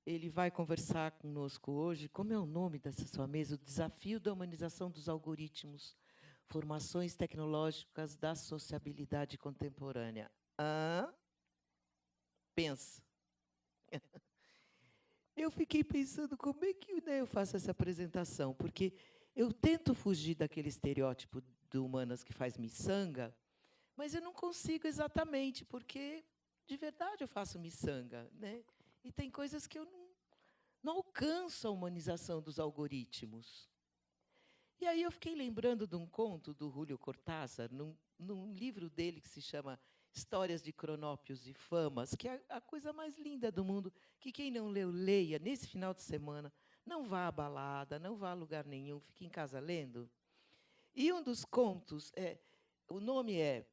ele vai conversar conosco hoje. Como é o nome dessa sua mesa? O desafio da humanização dos algoritmos, formações tecnológicas da sociabilidade contemporânea. Pensa. Eu fiquei pensando como é que, né, eu faço essa apresentação, porque eu tento fugir daquele estereótipo do humanas que faz miçanga, mas eu não consigo exatamente, porque, de verdade, eu faço miçanga, né? E tem coisas que eu não alcanço a humanização dos algoritmos. E aí eu fiquei lembrando de um conto do Júlio Cortázar, num livro dele que se chama Histórias de Cronópios e Famas, que é a coisa mais linda do mundo, que quem não leu, leia nesse final de semana. Não vá à balada, não vá a lugar nenhum, fique em casa lendo. E um dos contos, o nome é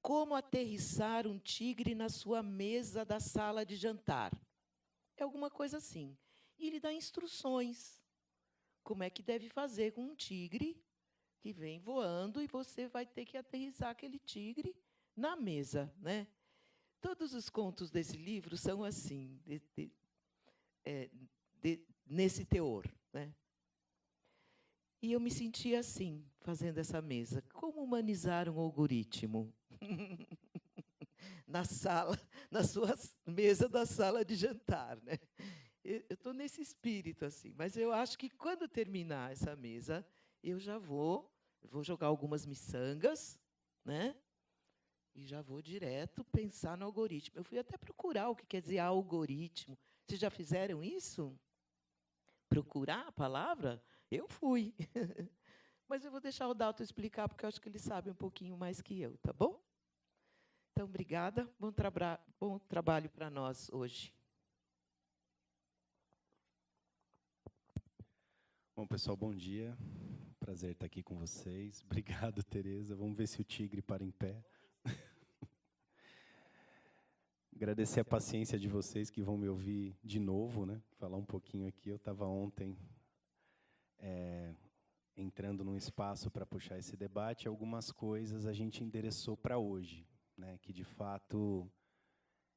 Como Aterrissar um Tigre na Sua Mesa da Sala de Jantar. É alguma coisa assim. E ele dá instruções. Como é que deve fazer com um tigre que vem voando e você vai ter que aterrissar aquele tigre na mesa, né? Todos os contos desse livro são assim, nesse teor, né? E eu me senti assim, fazendo essa mesa. Como humanizar um algoritmo na sala, na sua mesa da sala de jantar, né? Eu estou nesse espírito assim, mas eu acho que quando terminar essa mesa, eu já vou jogar algumas miçangas, né? E já vou direto pensar no algoritmo. Eu fui até procurar o que quer dizer algoritmo. Vocês já fizeram isso? Procurar a palavra? Eu fui. Mas eu vou deixar o Dalton explicar, porque eu acho que ele sabe um pouquinho mais que eu, tá bom? Então, obrigada. Bom trabalho para nós hoje. Bom, pessoal, bom dia. Prazer estar aqui com vocês. Obrigado, Tereza. Vamos ver se o tigre para em pé. Agradecer a paciência de vocês que vão me ouvir de novo, né? Falar um pouquinho aqui. Eu estava ontem entrando num espaço para puxar esse debate. Algumas coisas a gente endereçou para hoje, né? Que, de fato,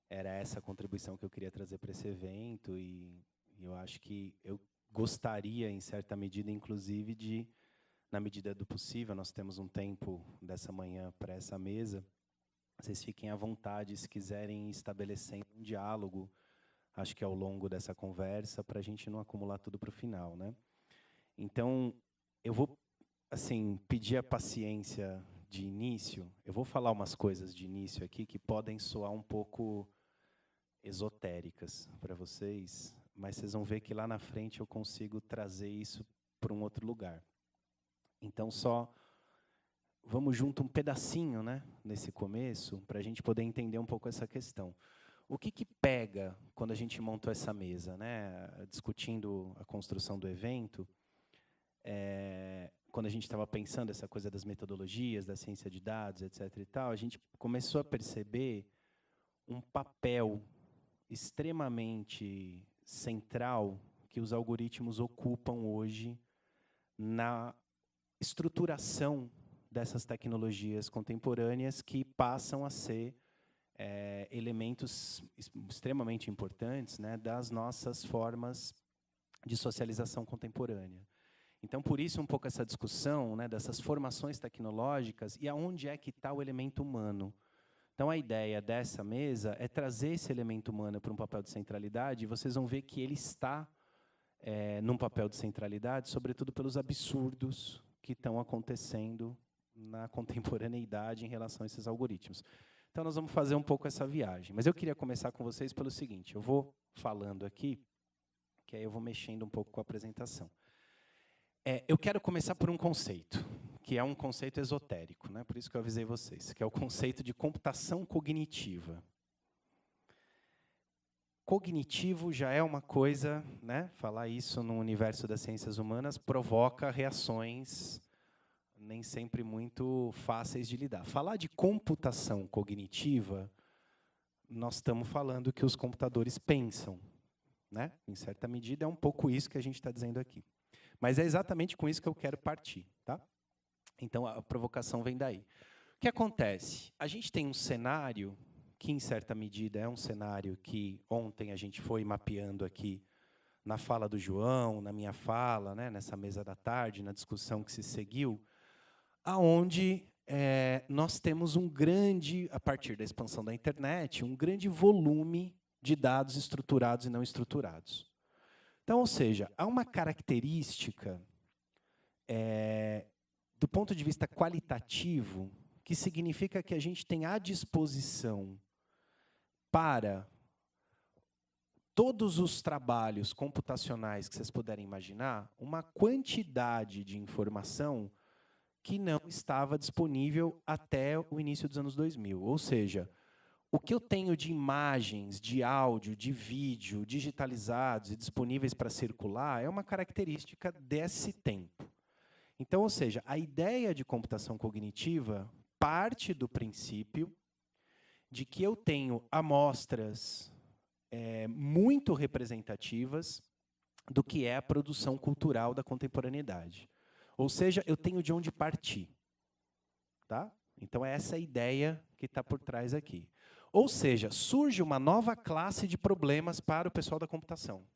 era essa contribuição que eu queria trazer para esse evento. E eu acho que eu gostaria, em certa medida, inclusive, de, na medida do possível, nós temos um tempo dessa manhã para essa mesa, vocês fiquem à vontade, se quiserem estabelecer um diálogo, acho que ao longo dessa conversa, para a gente não acumular tudo para o final, né? Então, eu vou, assim, pedir a paciência de início. Eu vou falar umas coisas de início aqui que podem soar um pouco esotéricas para vocês, mas vocês vão ver que lá na frente eu consigo trazer isso para um outro lugar. Então, só vamos junto um pedacinho, né, nesse começo, para a gente poder entender um pouco essa questão. O que pega quando a gente montou essa mesa, né, discutindo a construção do evento, quando a gente estava pensando essa coisa das metodologias, da ciência de dados, etc. e tal, a gente começou a perceber um papel extremamente central que os algoritmos ocupam hoje na estruturação dessas tecnologias contemporâneas que passam a ser elementos extremamente importantes, né, das nossas formas de socialização contemporânea. Então, por isso, um pouco essa discussão, né, dessas formações tecnológicas e aonde é que está o elemento humano. Então, a ideia dessa mesa é trazer esse elemento humano para um papel de centralidade, e vocês vão ver que ele está num papel de centralidade, sobretudo pelos absurdos que estão acontecendo na contemporaneidade em relação a esses algoritmos. Então, nós vamos fazer um pouco essa viagem. Mas eu queria começar com vocês pelo seguinte, eu vou falando aqui, que aí eu vou mexendo um pouco com a apresentação. Eu quero começar por um conceito, que é um conceito esotérico, né? Por isso que eu avisei vocês, que é o conceito de computação cognitiva. Cognitivo já é uma coisa, né? Falar isso no universo das ciências humanas provoca reações nem sempre muito fáceis de lidar. Falar de computação cognitiva, nós estamos falando que os computadores pensam, né? Em certa medida, é um pouco isso que a gente está dizendo aqui. Mas é exatamente com isso que eu quero partir, tá? Então, a provocação vem daí. O que acontece? A gente tem um cenário que, em certa medida, é um cenário que ontem a gente foi mapeando aqui na fala do João, na minha fala, né, nessa mesa da tarde, na discussão que se seguiu, aonde nós temos um grande, a partir da expansão da internet, um grande volume de dados estruturados e não estruturados. Então, ou seja, há uma característica, do ponto de vista qualitativo, que significa que a gente tem à disposição para todos os trabalhos computacionais que vocês puderem imaginar, uma quantidade de informação que não estava disponível até o início dos anos 2000. Ou seja, o que eu tenho de imagens, de áudio, de vídeo, digitalizados e disponíveis para circular é uma característica desse tempo. Então, ou seja, a ideia de computação cognitiva parte do princípio de que eu tenho amostras muito representativas do que é a produção cultural da contemporaneidade. Ou seja, eu tenho de onde partir. Tá? Então, é essa a ideia que está por trás aqui. Ou seja, surge uma nova classe de problemas para o pessoal da computação.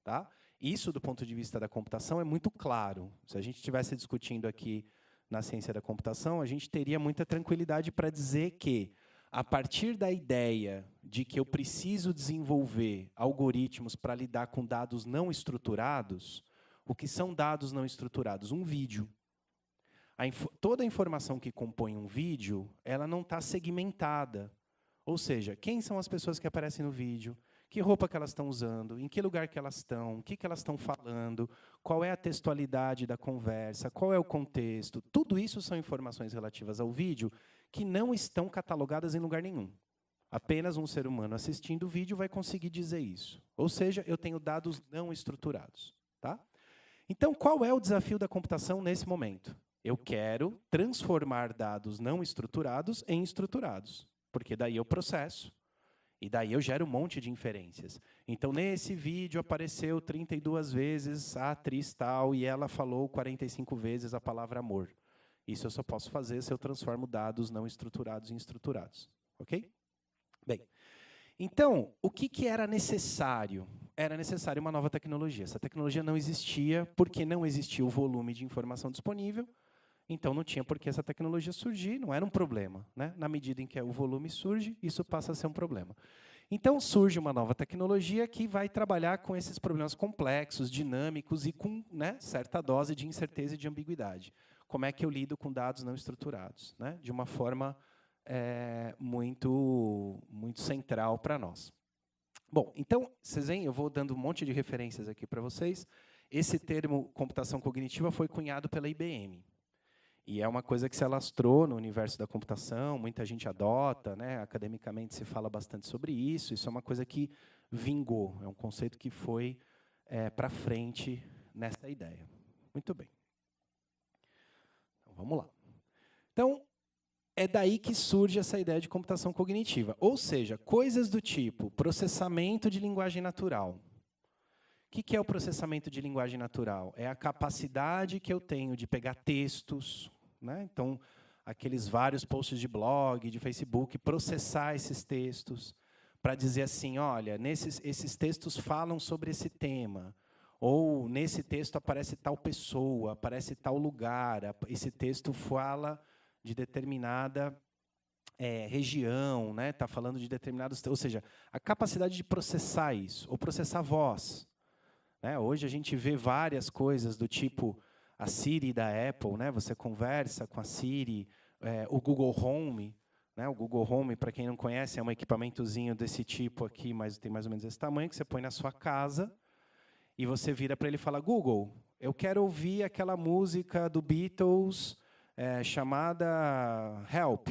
Tá? Isso, do ponto de vista da computação, é muito claro. Se a gente estivesse discutindo aqui na ciência da computação, a gente teria muita tranquilidade para dizer que, a partir da ideia de que eu preciso desenvolver algoritmos para lidar com dados não estruturados, o que são dados não estruturados? Um vídeo. Toda a informação que compõe um vídeo, ela não está segmentada. Ou seja, quem são as pessoas que aparecem no vídeo, que roupa que elas estão usando, em que lugar que elas estão, o que elas estão falando, qual é a textualidade da conversa, qual é o contexto. Tudo isso são informações relativas ao vídeo que não estão catalogadas em lugar nenhum. Apenas um ser humano assistindo o vídeo vai conseguir dizer isso. Ou seja, eu tenho dados não estruturados. Tá? Então, qual é o desafio da computação nesse momento? Eu quero transformar dados não estruturados em estruturados, porque daí eu processo. E daí eu gero um monte de inferências. Então, nesse vídeo apareceu 32 vezes a atriz tal e ela falou 45 vezes a palavra amor. Isso eu só posso fazer se eu transformo dados não estruturados em estruturados. Ok? Bem, então, o que era necessário? Era necessário uma nova tecnologia. Essa tecnologia não existia porque não existia o volume de informação disponível. Então, não tinha por que essa tecnologia surgir, não era um problema. Né? Na medida em que o volume surge, isso passa a ser um problema. Então, surge uma nova tecnologia que vai trabalhar com esses problemas complexos, dinâmicos e com, né, certa dose de incerteza e de ambiguidade. Como é que eu lido com dados não estruturados? Né? De uma forma muito central para nós. Bom, então, vocês veem, eu vou dando um monte de referências aqui para vocês. Esse termo computação cognitiva foi cunhado pela IBM. E é uma coisa que se alastrou no universo da computação, muita gente adota, né? Academicamente se fala bastante sobre isso, isso é uma coisa que vingou, é um conceito que foi para frente nessa ideia. Muito bem. Então, vamos lá. Então, é daí que surge essa ideia de computação cognitiva, ou seja, coisas do tipo processamento de linguagem natural. O que é o processamento de linguagem natural? É a capacidade que eu tenho de pegar textos, né? Então, aqueles vários posts de blog, de Facebook, processar esses textos para dizer assim, olha, esses textos falam sobre esse tema, ou nesse texto aparece tal pessoa, aparece tal lugar, esse texto fala de determinada região, né? Está falando de determinados... Ou seja, a capacidade de processar isso, ou processar voz. Hoje a gente vê várias coisas do tipo a Siri da Apple, né? Você conversa com a Siri, o Google Home. Né? O Google Home, para quem não conhece, é um equipamentozinho desse tipo aqui, mas tem mais ou menos esse tamanho, que você põe na sua casa e você vira para ele e fala, Google, eu quero ouvir aquela música do Beatles chamada Help.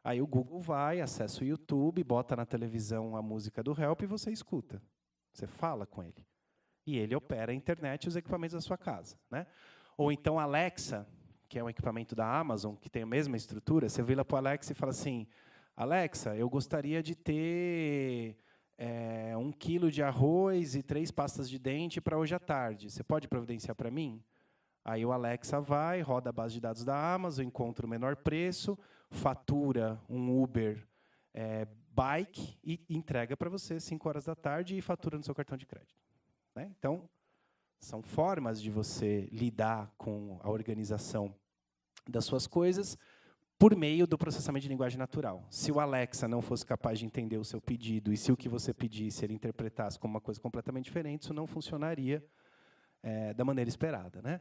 Aí o Google vai, acessa o YouTube, bota na televisão a música do Help e você escuta. Você fala com ele. E ele opera a internet e os equipamentos da sua casa. Né? Ou então a Alexa, que é um equipamento da Amazon, que tem a mesma estrutura, você vira para o Alexa e fala assim, Alexa, eu gostaria de ter 1 quilo de arroz e 3 pastas de dente para hoje à tarde. Você pode providenciar para mim? Aí o Alexa vai, roda a base de dados da Amazon, encontra o menor preço, fatura um Uber bike e entrega para você às 5 horas da tarde e fatura no seu cartão de crédito. Né? Então, são formas de você lidar com a organização das suas coisas por meio do processamento de linguagem natural. Se o Alexa não fosse capaz de entender o seu pedido e se o que você pedisse ele interpretasse como uma coisa completamente diferente, isso não funcionaria da maneira esperada, né?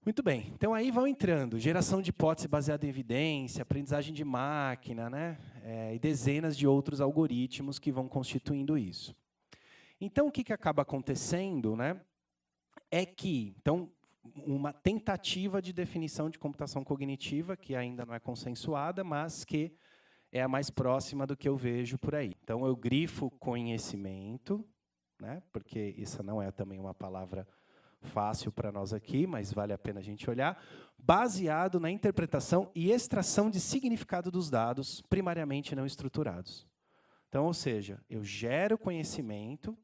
Muito bem. Então, aí vão entrando geração de hipótese baseada em evidência, aprendizagem de máquina, né? E dezenas de outros algoritmos que vão constituindo isso. Então, o que acaba acontecendo, né, é que uma tentativa de definição de computação cognitiva, que ainda não é consensuada, mas que é a mais próxima do que eu vejo por aí. Então, eu grifo conhecimento, né, porque essa não é também uma palavra fácil para nós aqui, mas vale a pena a gente olhar, baseado na interpretação e extração de significado dos dados, primariamente não estruturados. Então, ou seja, eu gero conhecimento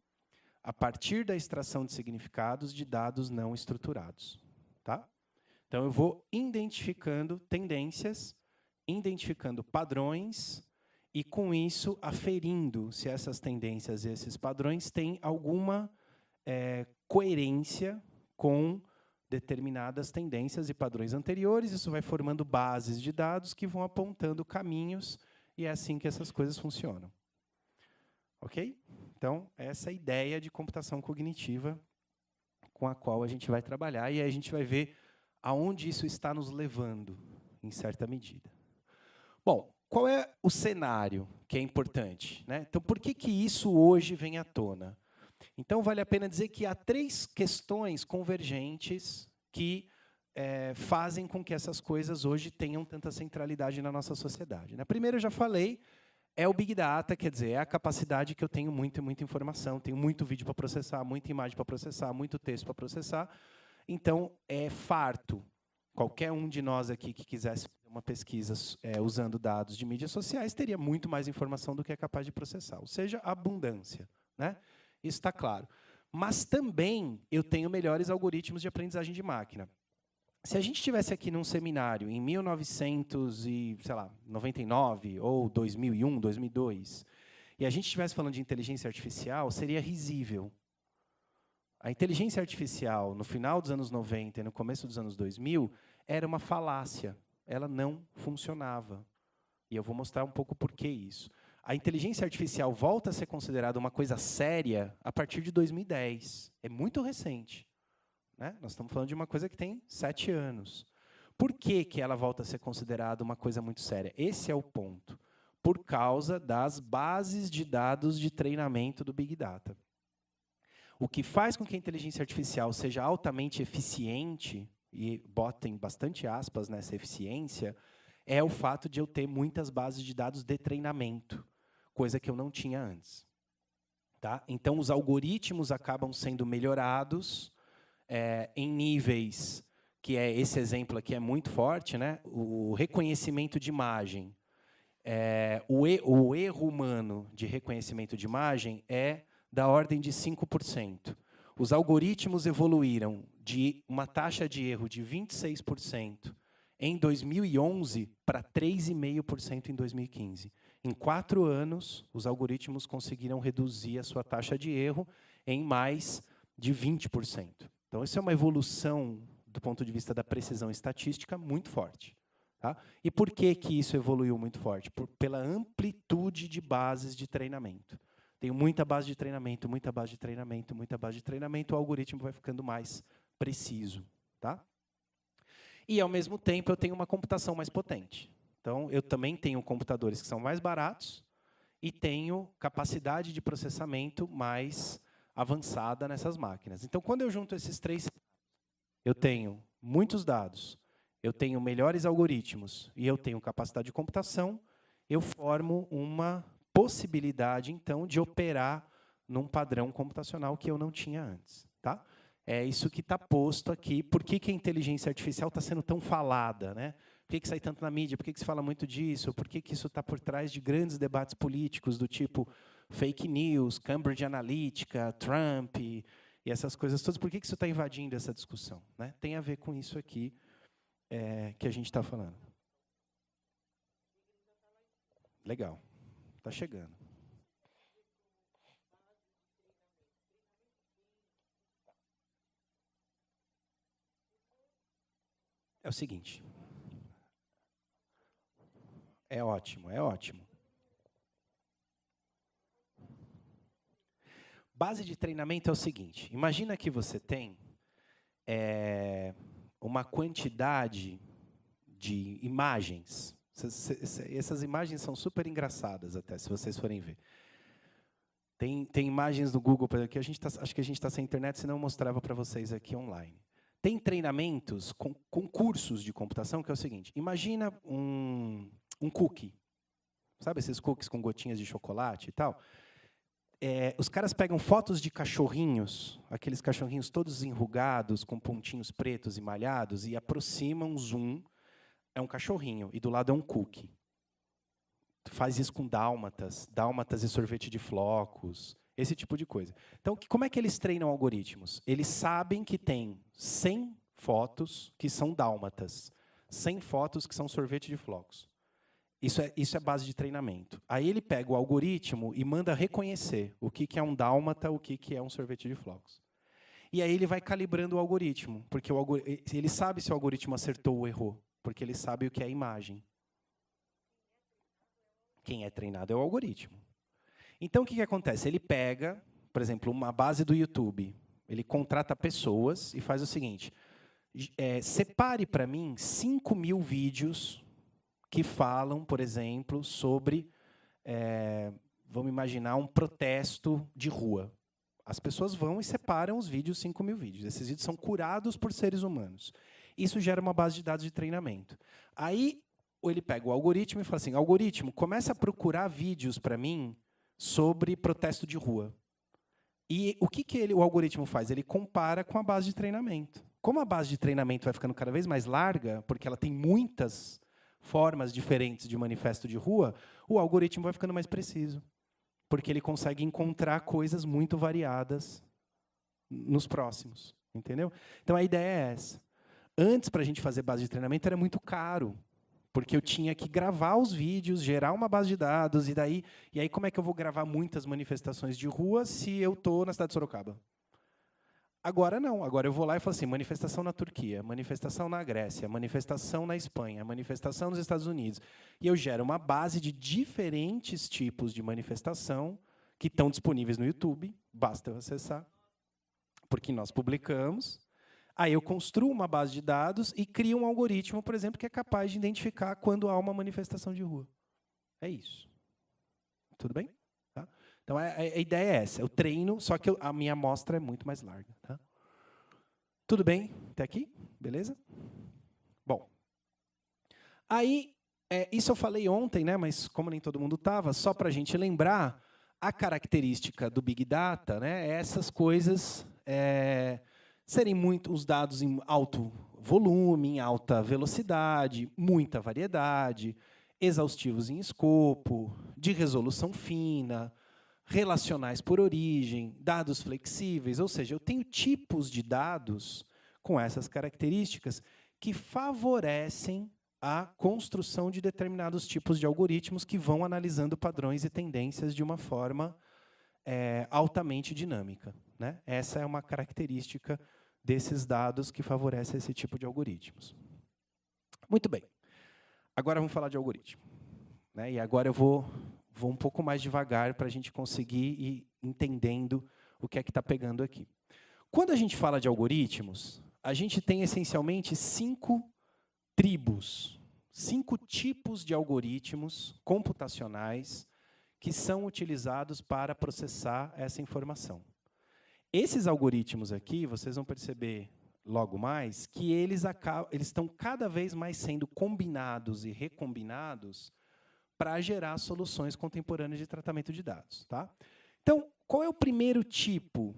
a partir da extração de significados de dados não estruturados. Tá? Então, eu vou identificando tendências, identificando padrões, e, com isso, aferindo se essas tendências e esses padrões têm alguma coerência com determinadas tendências e padrões anteriores. Isso vai formando bases de dados que vão apontando caminhos, e é assim que essas coisas funcionam. Ok? Então, essa é a ideia de computação cognitiva com a qual a gente vai trabalhar, e aí a gente vai ver aonde isso está nos levando, em certa medida. Bom, qual é o cenário que é importante, né? Então, por que isso hoje vem à tona? Então, vale a pena dizer que há 3 questões convergentes que fazem com que essas coisas hoje tenham tanta centralidade na nossa sociedade. A primeira, eu já falei, é o Big Data, quer dizer, é a capacidade que eu tenho muita informação, tenho muito vídeo para processar, muita imagem para processar, muito texto para processar. Então, é farto. Qualquer um de nós aqui que quisesse fazer uma pesquisa usando dados de mídias sociais teria muito mais informação do que é capaz de processar, ou seja, abundância, né? Isso está claro. Mas também eu tenho melhores algoritmos de aprendizagem de máquina. Se a gente estivesse aqui num seminário em 1999 ou 2001, 2002, e a gente estivesse falando de inteligência artificial, seria risível. A inteligência artificial, no final dos anos 90 e no começo dos anos 2000, era uma falácia. Ela não funcionava. E eu vou mostrar um pouco por que isso. A inteligência artificial volta a ser considerada uma coisa séria a partir de 2010. É muito recente. Né? Nós estamos falando de uma coisa que tem 7 anos. Por que ela volta a ser considerada uma coisa muito séria? Esse é o ponto. Por causa das bases de dados de treinamento do Big Data. O que faz com que a inteligência artificial seja altamente eficiente, e botem bastante aspas nessa eficiência, é o fato de eu ter muitas bases de dados de treinamento, coisa que eu não tinha antes. Tá? Então, os algoritmos acabam sendo melhorados em níveis, que esse exemplo aqui é muito forte, né? O reconhecimento de imagem. O erro humano de reconhecimento de imagem é da ordem de 5%. Os algoritmos evoluíram de uma taxa de erro de 26% em 2011 para 3,5% em 2015. Em 4 anos, os algoritmos conseguiram reduzir a sua taxa de erro em mais de 20%. Então, isso é uma evolução, do ponto de vista da precisão estatística, muito forte. Tá? E por que isso evoluiu muito forte? Pela amplitude de bases de treinamento. Tenho muita base de treinamento, muita base de treinamento, muita base de treinamento, o algoritmo vai ficando mais preciso. Tá? E, ao mesmo tempo, eu tenho uma computação mais potente. Então, eu também tenho computadores que são mais baratos e tenho capacidade de processamento mais avançada nessas máquinas. Então, quando eu junto esses 3, eu tenho muitos dados, eu tenho melhores algoritmos e eu tenho capacidade de computação, eu formo uma possibilidade, então, de operar num padrão computacional que eu não tinha antes. Tá? É isso que está posto aqui. Por que a inteligência artificial está sendo tão falada? Né? Por que sai tanto na mídia? Por que se fala muito disso? Por que isso está por trás de grandes debates políticos do tipo fake news, Cambridge Analytica, Trump e essas coisas todas? Por que isso está invadindo essa discussão? Né? Tem a ver com isso aqui que a gente está falando. Legal. Está chegando. É o seguinte. É ótimo, é ótimo. Base de treinamento é o seguinte. Imagina que você tem uma quantidade de imagens. Essas imagens são super engraçadas até, se vocês forem ver. Tem imagens no Google, por exemplo, que acho que a gente está sem internet, senão eu mostrava para vocês aqui online. Tem treinamentos com cursos de computação, que é o seguinte. Imagina um cookie. Sabe esses cookies com gotinhas de chocolate e tal? Os caras pegam fotos de cachorrinhos, aqueles cachorrinhos todos enrugados, com pontinhos pretos e malhados, e aproximam, zoom, é um cachorrinho, e do lado é um cookie. Faz isso com dálmatas e sorvete de flocos, esse tipo de coisa. Então, como é que eles treinam algoritmos? Eles sabem que tem 100 fotos que são dálmatas, 100 fotos que são sorvete de flocos. Isso é base de treinamento. Aí ele pega o algoritmo e manda reconhecer o que é um dálmata, o que é um sorvete de flocos. E aí ele vai calibrando o algoritmo, porque ele sabe se o algoritmo acertou ou errou, porque ele sabe o que é a imagem. Quem é treinado é o algoritmo. Então, o que acontece? Ele pega, por exemplo, uma base do YouTube, ele contrata pessoas e faz o seguinte, separe para mim 5.000 vídeos que falam, por exemplo, sobre, vamos imaginar, um protesto de rua. As pessoas vão e separam os vídeos, 5.000 vídeos. Esses vídeos são curados por seres humanos. Isso gera uma base de dados de treinamento. Aí, ele pega o algoritmo e fala assim, algoritmo, começa a procurar vídeos para mim sobre protesto de rua. E o que o algoritmo faz? Ele compara com a base de treinamento. Como a base de treinamento vai ficando cada vez mais larga, porque ela tem muitas formas diferentes de manifesto de rua, o algoritmo vai ficando mais preciso, porque ele consegue encontrar coisas muito variadas nos próximos, entendeu? Então, a ideia é essa. Antes, para a gente fazer base de treinamento, era muito caro, porque eu tinha que gravar os vídeos, gerar uma base de dados, e aí como é que eu vou gravar muitas manifestações de rua se eu estou na cidade de Sorocaba? Agora não, agora eu vou lá e falo assim, manifestação na Turquia, manifestação na Grécia, manifestação na Espanha, manifestação nos Estados Unidos. E eu gero uma base de diferentes tipos de manifestação que estão disponíveis no YouTube, basta eu acessar, porque nós publicamos. Aí eu construo uma base de dados e crio um algoritmo, por exemplo, que é capaz de identificar quando há uma manifestação de rua. É isso. Tudo bem? Tá? Então, a ideia é essa. Eu treino, só que a minha amostra é muito mais larga. Tá? Tudo bem? Até aqui? Beleza? Bom. Aí, isso eu falei ontem, né, mas como nem todo mundo estava, só para a gente lembrar, a característica do Big Data, né, é essas coisas serem os dados em alto volume, em alta velocidade, muita variedade, exaustivos em escopo, de resolução fina, relacionais por origem, dados flexíveis, ou seja, eu tenho tipos de dados com essas características que favorecem a construção de determinados tipos de algoritmos que vão analisando padrões e tendências de uma forma altamente dinâmica, né? Essa é uma característica desses dados que favorece esse tipo de algoritmos. Muito bem. Agora vamos falar de algoritmo, né? E agora eu vou um pouco mais devagar para a gente conseguir ir entendendo o que é que está pegando aqui. Quando a gente fala de algoritmos, a gente tem essencialmente 5 tribos, 5 tipos de algoritmos computacionais que são utilizados para processar essa informação. Esses algoritmos aqui, vocês vão perceber logo mais, que eles estão cada vez mais sendo combinados e recombinados para gerar soluções contemporâneas de tratamento de dados. Tá? Então, qual é o primeiro tipo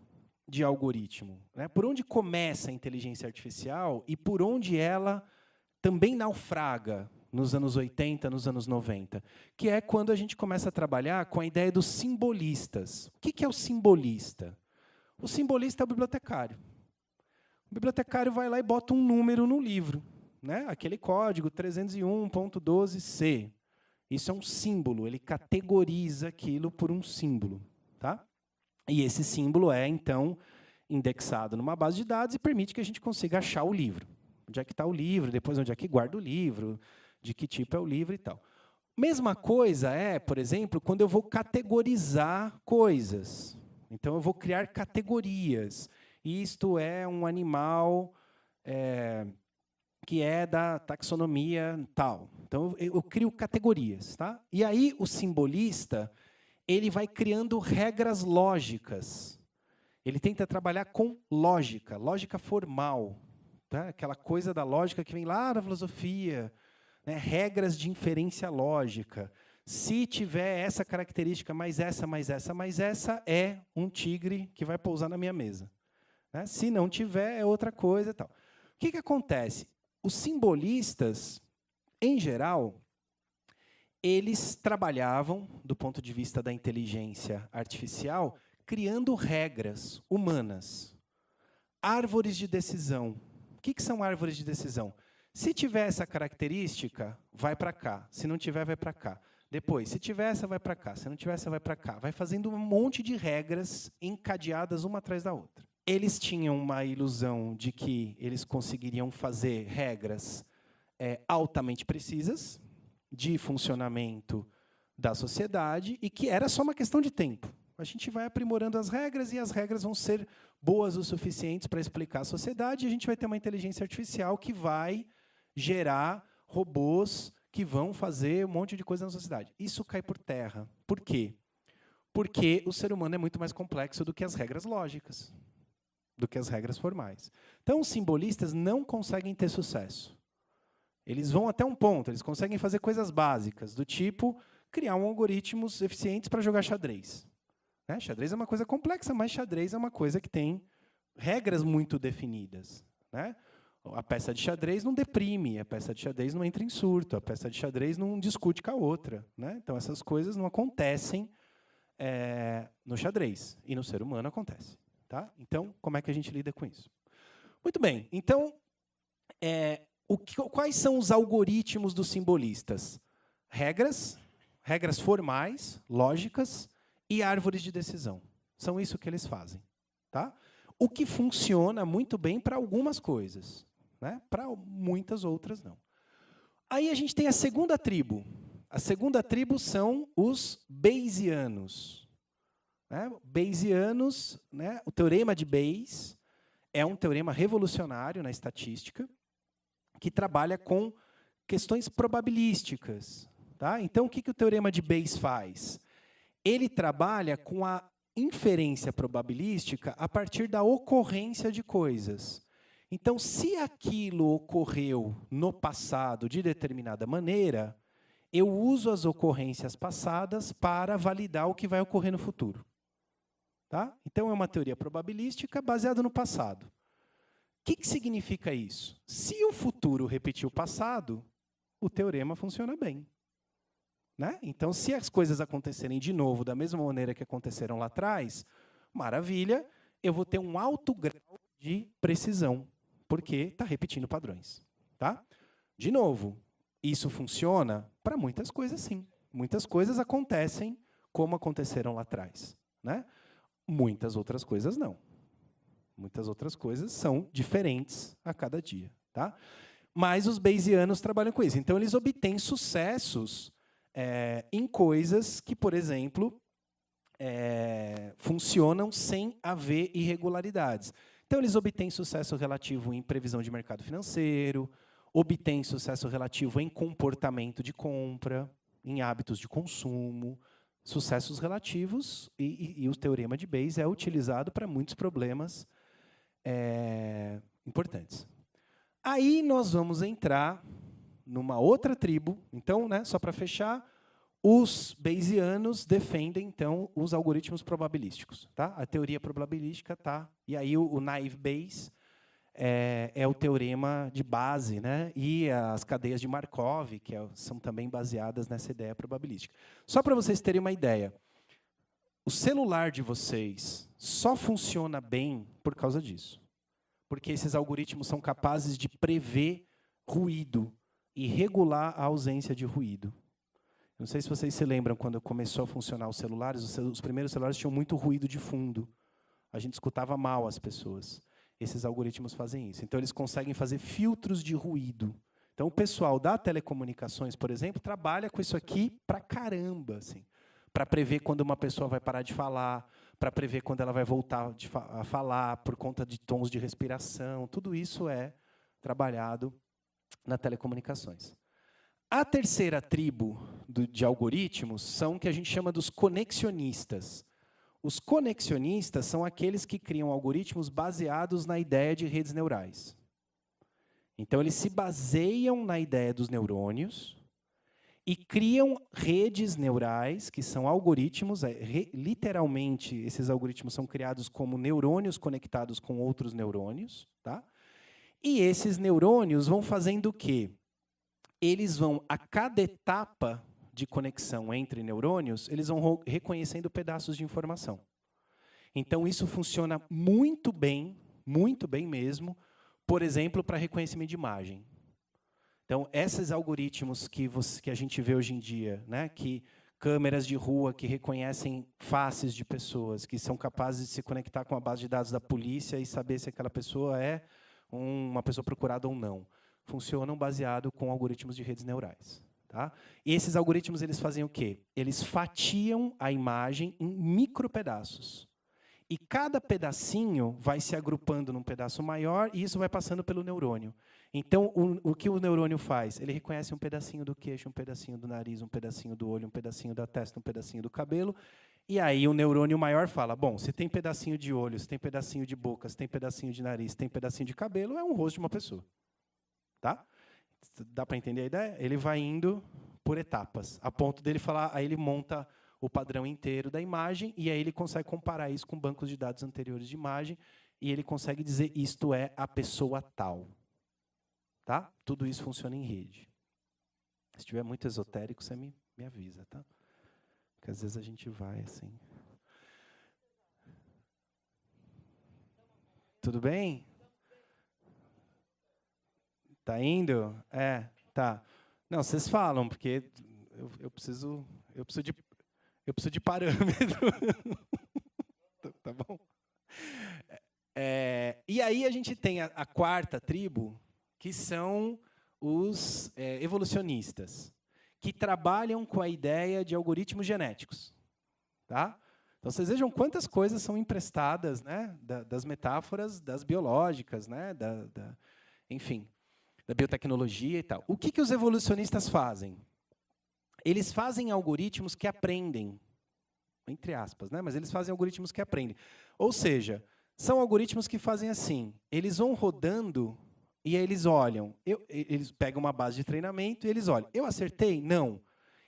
de algoritmo? Né? Por onde começa a inteligência artificial e por onde ela também naufraga nos anos 80, nos anos 90, que é quando a gente começa a trabalhar com a ideia dos simbolistas. O que é o simbolista? O simbolista é o bibliotecário. O bibliotecário vai lá e bota um número no livro, né? Aquele código 301.12c. Isso é um símbolo, ele categoriza aquilo por um símbolo. Tá? E esse símbolo é, então, indexado numa base de dados e permite que a gente consiga achar o livro. Onde é que está o livro, depois onde é que guarda o livro, de que tipo é o livro e tal. Mesma coisa é, por exemplo, quando eu vou categorizar coisas. Então, eu vou criar categorias. Isto é um animal que é da taxonomia tal. Então, eu crio categorias. Tá? E aí, o simbolista ele vai criando regras lógicas. Ele tenta trabalhar com lógica, lógica formal. Tá? Aquela coisa da lógica que vem lá da filosofia, né? Regras de inferência lógica. Se tiver essa característica, mais essa, mais essa, mais essa, é um tigre que vai pousar na minha mesa. Né? Se não tiver, é outra coisa. Tal. O que acontece? Os simbolistas, em geral, eles trabalhavam, do ponto de vista da inteligência artificial, criando regras humanas. Árvores de decisão. O que são árvores de decisão? Se tiver essa característica, vai para cá. Se não tiver, vai para cá. Depois, se tiver essa, vai para cá. Se não tiver essa, vai para cá. Vai fazendo um monte de regras encadeadas uma atrás da outra. Eles tinham uma ilusão de que eles conseguiriam fazer regras altamente precisas, de funcionamento da sociedade, e que era só uma questão de tempo. A gente vai aprimorando as regras, e as regras vão ser boas o suficientes para explicar a sociedade, e a gente vai ter uma inteligência artificial que vai gerar robôs que vão fazer um monte de coisa na sociedade. Isso cai por terra. Por quê? Porque o ser humano é muito mais complexo do que as regras lógicas, do que as regras formais. Então, os simbolistas não conseguem ter sucesso. Eles vão até um ponto, eles conseguem fazer coisas básicas, do tipo criar algoritmos eficientes para jogar xadrez. Né? Xadrez é uma coisa complexa, mas xadrez é uma coisa que tem regras muito definidas. Né? A peça de xadrez não deprime, a peça de xadrez não entra em surto, a peça de xadrez não discute com a outra. Né? Então, essas coisas não acontecem no xadrez, e no ser humano acontece. Tá? Então, como é que a gente lida com isso? Muito bem, então, quais são os algoritmos dos simbolistas? Regras formais, lógicas, e árvores de decisão. São isso que eles fazem. Tá? O que funciona muito bem para algumas coisas. Né? Para muitas outras, não. Aí a gente tem a segunda tribo. A segunda tribo são os Bayesianos. Né? Bayesianos, né? O teorema de Bayes é um teorema revolucionário na estatística, que trabalha com questões probabilísticas. Tá? Então, o que o teorema de Bayes faz? Ele trabalha com a inferência probabilística a partir da ocorrência de coisas. Então, se aquilo ocorreu no passado de determinada maneira, eu uso as ocorrências passadas para validar o que vai ocorrer no futuro. Tá? Então, é uma teoria probabilística baseada no passado. O que significa isso? Se o futuro repetir o passado, o teorema funciona bem. Né? Então, se as coisas acontecerem de novo da mesma maneira que aconteceram lá atrás, maravilha, eu vou ter um alto grau de precisão, porque está repetindo padrões. Tá? De novo, isso funciona para muitas coisas, sim. Muitas coisas acontecem como aconteceram lá atrás. Né? Muitas outras coisas não. Muitas outras coisas são diferentes a cada dia. Tá? Mas os Bayesianos trabalham com isso. Então, eles obtêm sucessos em coisas que, por exemplo, funcionam sem haver irregularidades. Então, eles obtêm sucesso relativo em previsão de mercado financeiro, obtêm sucesso relativo em comportamento de compra, em hábitos de consumo, sucessos relativos, e o teorema de Bayes é utilizado para muitos problemas importantes. Aí nós vamos entrar numa outra tribo. Então, né, só para fechar, os Bayesianos defendem, então, os algoritmos probabilísticos. Tá? A teoria probabilística está... E aí o naive Bayes é o teorema de base, né? E as cadeias de Markov, que são também baseadas nessa ideia probabilística. Só para vocês terem uma ideia, o celular de vocês só funciona bem por causa disso. Porque esses algoritmos são capazes de prever ruído e regular a ausência de ruído. Não sei se vocês se lembram, quando começou a funcionar os celulares, os primeiros celulares tinham muito ruído de fundo. A gente escutava mal as pessoas. Esses algoritmos fazem isso. Então, eles conseguem fazer filtros de ruído. Então, o pessoal da telecomunicações, por exemplo, trabalha com isso aqui pra caramba, assim, para prever quando uma pessoa vai parar de falar, para prever quando ela vai voltar a falar, por conta de tons de respiração. Tudo isso é trabalhado na telecomunicações. A terceira tribo de algoritmos são o que a gente chama dos conexionistas. Os conexionistas são aqueles que criam algoritmos baseados na ideia de redes neurais. Então, eles se baseiam na ideia dos neurônios e criam redes neurais, que são algoritmos. Literalmente, esses algoritmos são criados como neurônios conectados com outros neurônios. Tá? E esses neurônios vão fazendo o quê? Eles vão, a cada etapa de conexão entre neurônios, eles vão reconhecendo pedaços de informação. Então, isso funciona muito bem mesmo, por exemplo, para reconhecimento de imagem. Então, esses algoritmos que a gente vê hoje em dia, né, que câmeras de rua que reconhecem faces de pessoas, que são capazes de se conectar com a base de dados da polícia e saber se aquela pessoa é uma pessoa procurada ou não, funcionam baseado com algoritmos de redes neurais. Tá? E esses algoritmos, eles fazem o quê? Eles fatiam a imagem em micropedaços. E cada pedacinho vai se agrupando num pedaço maior e isso vai passando pelo neurônio. Então, o que o neurônio faz? Ele reconhece um pedacinho do queixo, um pedacinho do nariz, um pedacinho do olho, um pedacinho da testa, um pedacinho do cabelo. E aí o neurônio maior fala, bom, se tem pedacinho de olho, se tem pedacinho de boca, se tem pedacinho de nariz, se tem pedacinho de cabelo, é um rosto de uma pessoa. Tá? Dá para entender a ideia? Ele vai indo por etapas, a ponto dele falar, aí ele monta o padrão inteiro da imagem, e aí ele consegue comparar isso com bancos de dados anteriores de imagem, e ele consegue dizer, isto é a pessoa tal. Tá? Tudo isso funciona em rede. Se estiver muito esotérico, você me avisa. Tá? Porque às vezes a gente vai assim. Tudo bem? Tá indo? Tá. Não, vocês falam, porque eu preciso de parâmetro. Tá bom? E aí a gente tem a quarta tribo, que são os evolucionistas, que trabalham com a ideia de algoritmos genéticos. Tá? Então, vocês vejam quantas coisas são emprestadas, né, das metáforas das biológicas, né, enfim, da biotecnologia e tal. O que os evolucionistas fazem? Eles fazem algoritmos que aprendem, entre aspas, né? Mas eles fazem algoritmos que aprendem. Ou seja, são algoritmos que fazem assim, eles vão rodando e aí eles olham, eles pegam uma base de treinamento e eles olham, eu acertei? Não.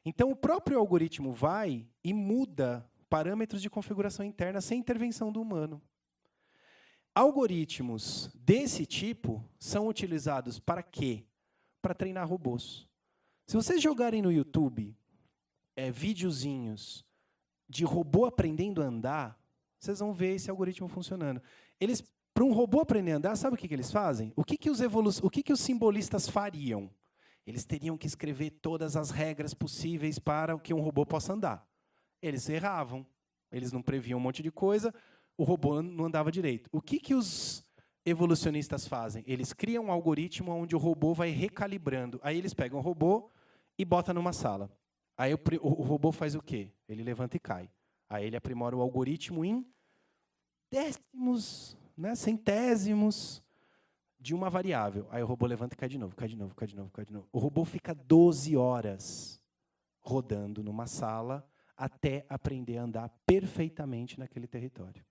Então, o próprio algoritmo vai e muda parâmetros de configuração interna sem intervenção do humano. Algoritmos desse tipo são utilizados para quê? Para treinar robôs. Se vocês jogarem no YouTube videozinhos de robô aprendendo a andar, vocês vão ver esse algoritmo funcionando. Para um robô aprender a andar, sabe o que eles fazem? O que os simbolistas fariam? Eles teriam que escrever todas as regras possíveis para que um robô possa andar. Eles erravam. Eles não previam um monte de coisa, o robô não andava direito. O que os evolucionistas fazem? Eles criam um algoritmo onde o robô vai recalibrando. Aí eles pegam o robô e botam numa sala. Aí o robô faz o quê? Ele levanta e cai. Aí ele aprimora o algoritmo em décimos, né, centésimos de uma variável. Aí o robô levanta e cai de novo, cai de novo, cai de novo, cai de novo. O robô fica 12 horas rodando numa sala até aprender a andar perfeitamente naquele território.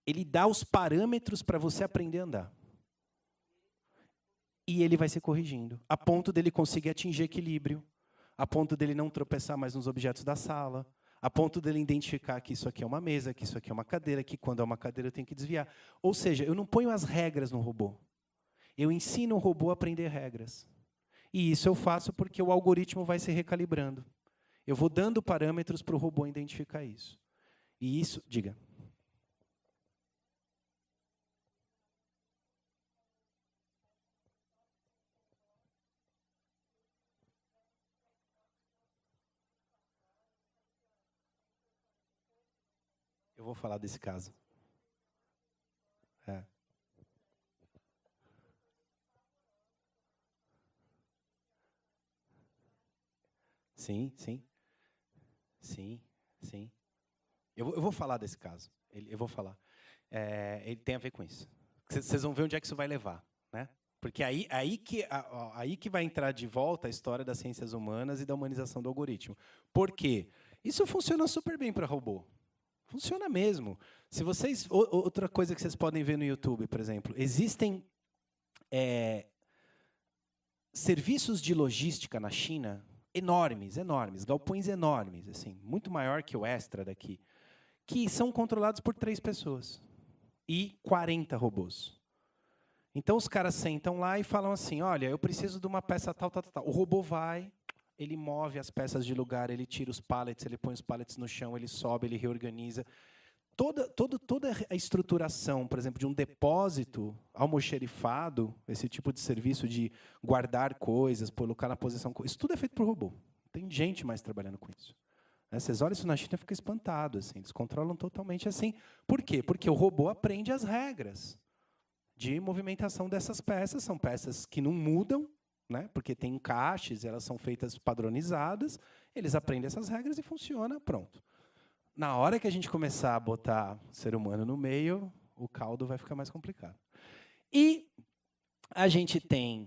Ele dá os parâmetros para você aprender a andar. E ele vai se corrigindo, a ponto dele conseguir atingir equilíbrio, a ponto dele não tropeçar mais nos objetos da sala, a ponto dele identificar que isso aqui é uma mesa, que isso aqui é uma cadeira, que quando é uma cadeira eu tenho que desviar. Ou seja, eu não ponho as regras no robô. Eu ensino o robô a aprender regras. E isso eu faço porque o algoritmo vai se recalibrando. Eu vou dando parâmetros para o robô identificar isso. E isso, diga. vou falar desse caso. É. Sim, sim. Sim, sim. Eu vou falar desse caso. Eu vou falar. Ele tem a ver com isso. Vocês vão ver onde é que isso vai levar, né? Porque aí que vai entrar de volta a história das ciências humanas e da humanização do algoritmo. Por quê? Isso funciona super bem para robô. Funciona mesmo. Se vocês, outra coisa que vocês podem ver no YouTube, por exemplo, existem serviços de logística na China enormes, galpões enormes, assim, muito maior que o Extra daqui, que são controlados por 3 pessoas e 40 robôs. Então, os caras sentam lá e falam assim, olha, eu preciso de uma peça tal, tal, tal. O robô vai, ele move as peças de lugar, ele tira os pallets, ele põe os pallets no chão, ele sobe, ele reorganiza. Toda a estruturação, por exemplo, de um depósito almoxerifado, esse tipo de serviço de guardar coisas, colocar na posição, isso tudo é feito por robô. Tem gente mais trabalhando com isso. Vocês olham isso na China e ficam espantados. Assim, eles controlam totalmente assim. Por quê? Porque o robô aprende as regras de movimentação dessas peças. São peças que não mudam, né? Porque tem encaixes, elas são feitas padronizadas. Eles aprendem essas regras e funciona, pronto. Na hora que a gente começar a botar ser humano no meio, o caldo vai ficar mais complicado. E a gente tem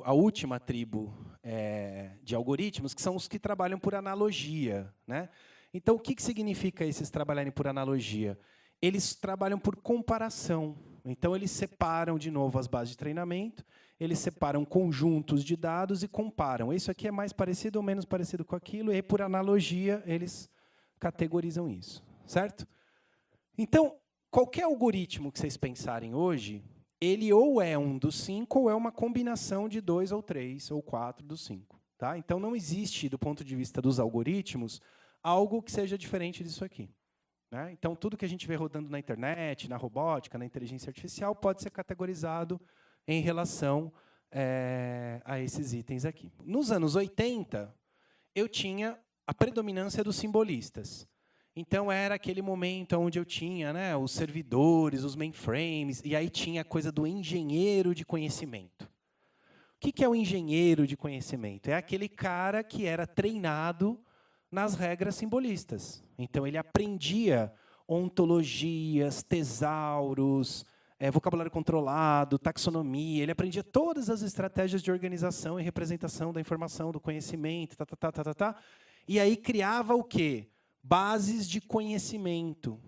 a última tribo de algoritmos, que são os que trabalham por analogia, né? Então, o que significa esses trabalharem por analogia? Eles trabalham por comparação. Então, eles separam, de novo, as bases de treinamento, eles separam conjuntos de dados e comparam. Isso aqui é mais parecido ou menos parecido com aquilo, e, por analogia, eles categorizam isso, certo? Então, qualquer algoritmo que vocês pensarem hoje, ele ou é um dos 5 ou é uma combinação de 2 ou 3 ou 4 dos 5. Tá? Então, não existe, do ponto de vista dos algoritmos, algo que seja diferente disso aqui. Né? Então, tudo que a gente vê rodando na internet, na robótica, na inteligência artificial, pode ser categorizado em relação a esses itens aqui. Nos anos 80, eu tinha a predominância dos simbolistas. Então, era aquele momento onde eu tinha, né, os servidores, os mainframes, e aí tinha a coisa do engenheiro de conhecimento. O que é o engenheiro de conhecimento? É aquele cara que era treinado nas regras simbolistas. Então, ele aprendia ontologias, tesauros, vocabulário controlado, taxonomia, ele aprendia todas as estratégias de organização e representação da informação, do conhecimento, e aí criava o quê? Bases de conhecimento.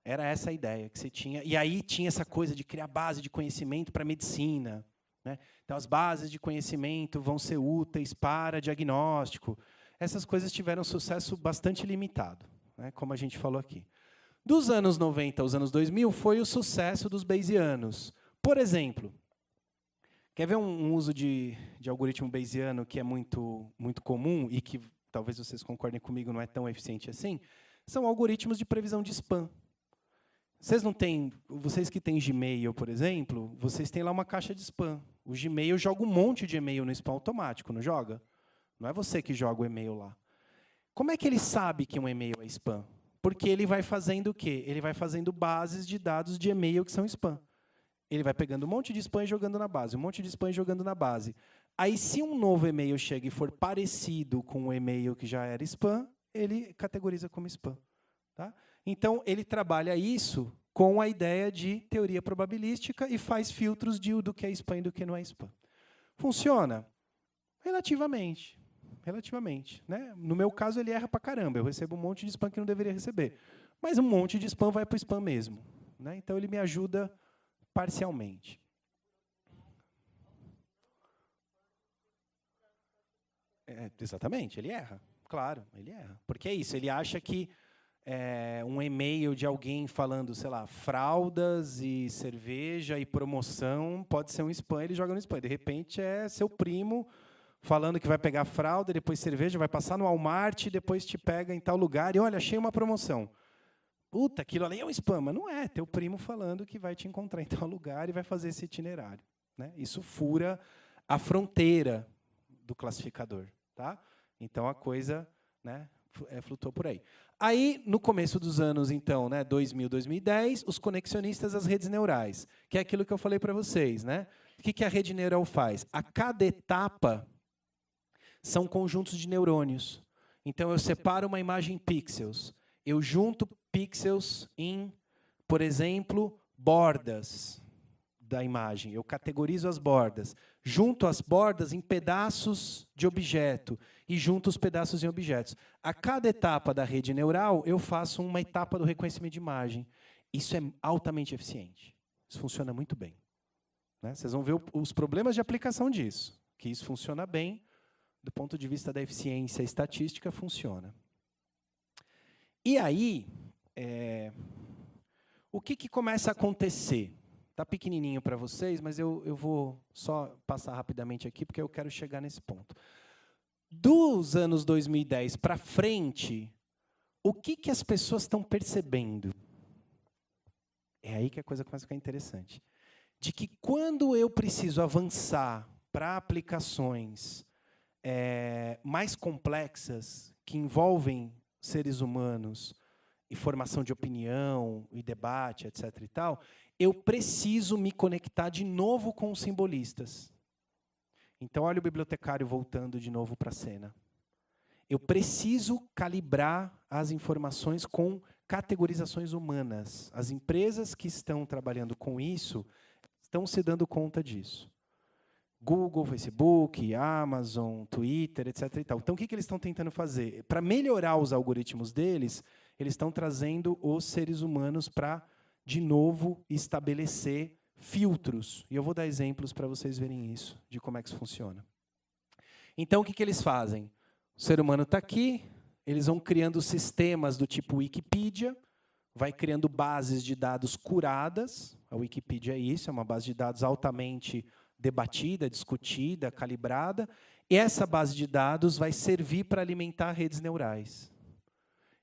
Era essa a ideia que você tinha. E aí tinha essa coisa de criar base de conhecimento para a medicina. Né? Então, as bases de conhecimento vão ser úteis para diagnóstico. Essas coisas tiveram sucesso bastante limitado, né? Como a gente falou aqui. Dos anos 90 aos anos 2000, foi o sucesso dos bayesianos. Por exemplo, quer ver um uso de algoritmo bayesiano que é muito comum e que, talvez vocês concordem comigo, não é tão eficiente assim? São algoritmos de previsão de spam. Vocês que têm Gmail, por exemplo, vocês têm lá uma caixa de spam. O Gmail joga um monte de e-mail no spam automático, não joga? Não é você que joga o e-mail lá. Como é que ele sabe que um e-mail é spam? Porque ele vai fazendo o quê? Ele vai fazendo bases de dados de e-mail que são spam. Ele vai pegando um monte de spam e jogando na base, um monte de spam e jogando na base. Aí, se um novo e-mail chega e for parecido com o e-mail que já era spam, ele categoriza como spam. Tá? Então, ele trabalha isso com a ideia de teoria probabilística e faz filtros do que é spam e do que não é spam. Funciona? Relativamente. Relativamente. Né? No meu caso, ele erra pra caramba. Eu recebo um monte de spam que não deveria receber. Mas um monte de spam vai para o spam mesmo. Né? Então, ele me ajuda parcialmente. Exatamente, ele erra. Claro, ele erra. Porque é isso, ele acha que um e-mail de alguém falando, sei lá, fraldas e cerveja e promoção pode ser um spam, ele joga no spam. De repente, é seu primo falando que vai pegar fralda, depois cerveja, vai passar no Walmart, depois te pega em tal lugar e, olha, achei uma promoção. Puta, aquilo ali é um spam, mas não é. Teu primo falando que vai te encontrar em tal lugar e vai fazer esse itinerário. Né? Isso fura a fronteira do classificador. Tá? Então, a coisa, né, flutuou por aí. Aí, no começo dos anos, então, né, 2000, 2010, os conexionistas às redes neurais, que é aquilo que eu falei para vocês. Né? O que a rede neural faz? A cada etapa são conjuntos de neurônios. Então, eu separo uma imagem em pixels. Eu junto pixels em, por exemplo, bordas da imagem. Eu categorizo as bordas. Junto as bordas em pedaços de objeto e junto os pedaços em objetos. A cada etapa da rede neural, eu faço uma etapa do reconhecimento de imagem. Isso é altamente eficiente. Isso funciona muito bem. Né? Vocês vão ver os problemas de aplicação disso, que isso funciona bem, do ponto de vista da eficiência estatística, funciona. E aí, o que começa a acontecer? Está pequenininho para vocês, mas eu vou só passar rapidamente aqui, porque eu quero chegar nesse ponto. Dos anos 2010 para frente, o que as pessoas estão percebendo? É aí que a coisa começa a ficar interessante. De que quando eu preciso avançar para aplicações mais complexas, que envolvem seres humanos, e formação de opinião, e debate, etc. e tal, eu preciso me conectar de novo com os simbolistas. Então, olha o bibliotecário voltando de novo para a cena. Eu preciso calibrar as informações com categorizações humanas. As empresas que estão trabalhando com isso estão se dando conta disso. Google, Facebook, Amazon, Twitter, etc. e tal. Então, o que eles estão tentando fazer? Para melhorar os algoritmos deles, eles estão trazendo os seres humanos para, de novo, estabelecer filtros. E eu vou dar exemplos para vocês verem isso, de como é que isso funciona. Então, o que eles fazem? O ser humano está aqui, eles vão criando sistemas do tipo Wikipedia, vai criando bases de dados curadas. A Wikipedia é isso, é uma base de dados altamente debatida, discutida, calibrada. E essa base de dados vai servir para alimentar redes neurais.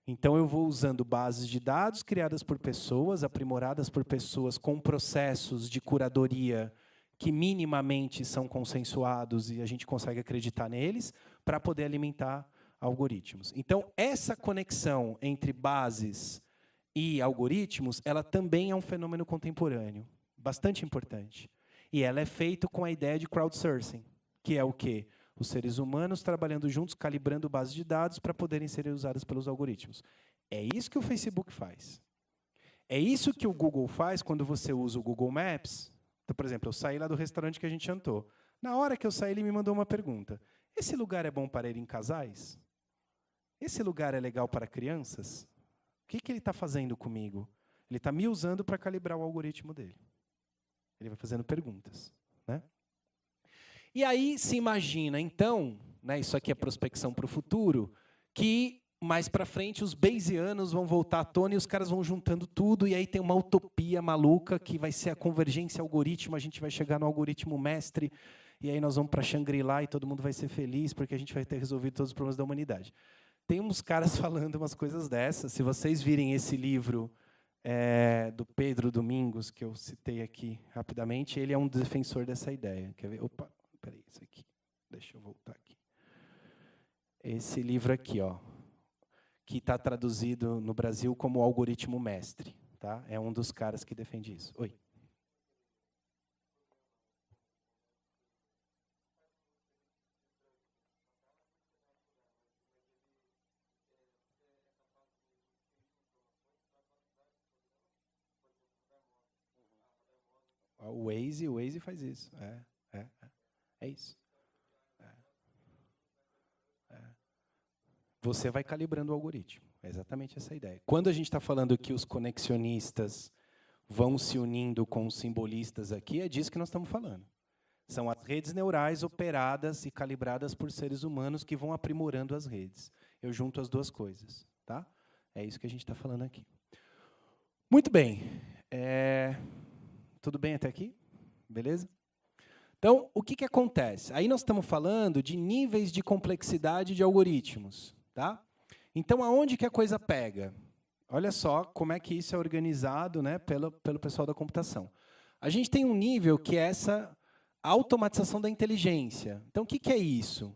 Então, eu vou usando bases de dados criadas por pessoas, aprimoradas por pessoas, com processos de curadoria que minimamente são consensuados e a gente consegue acreditar neles, para poder alimentar algoritmos. Então, essa conexão entre bases e algoritmos, ela também é um fenômeno contemporâneo, bastante importante. E ela é feita com a ideia de crowdsourcing, que é o quê? Os seres humanos trabalhando juntos, calibrando bases de dados para poderem ser usadas pelos algoritmos. É isso que o Facebook faz. É isso que o Google faz quando você usa o Google Maps. Então, por exemplo, eu saí lá do restaurante que a gente jantou. Na hora que eu saí, ele me mandou uma pergunta. Esse lugar é bom para ir em casais? Esse lugar é legal para crianças? O que ele está fazendo comigo? Ele está me usando para calibrar o algoritmo dele. Ele vai fazendo perguntas. Né? E aí se imagina, então, né, isso aqui é prospecção para o futuro, que mais para frente os Bayesianos vão voltar à tona e os caras vão juntando tudo, e aí tem uma utopia maluca que vai ser a convergência algoritmo, a gente vai chegar no algoritmo mestre, e aí nós vamos para Shangri-La e todo mundo vai ser feliz porque a gente vai ter resolvido todos os problemas da humanidade. Tem uns caras falando umas coisas dessas. Se vocês virem esse livro do Pedro Domingos, que eu citei aqui rapidamente, ele é um defensor dessa ideia. Quer ver? Opa, peraí, isso aqui. Deixa eu voltar aqui. Esse livro aqui, ó, que está traduzido no Brasil como Algoritmo Mestre. Tá? É um dos caras que defende isso. Oi. O Waze faz isso. É isso. Você vai calibrando o algoritmo. É exatamente essa a ideia. Quando a gente está falando que os conexionistas vão se unindo com os simbolistas aqui, é disso que nós estamos falando. São as redes neurais operadas e calibradas por seres humanos que vão aprimorando as redes. Eu junto as duas coisas. Tá? É isso que a gente está falando aqui. Muito bem. Tudo bem até aqui? Beleza? Então, o que acontece? Aí nós estamos falando de níveis de complexidade de algoritmos. Tá? Então, aonde que a coisa pega? Olha só como é que isso é organizado, né, pelo pessoal da computação. A gente tem um nível que é essa automatização da inteligência. Então, o que é isso?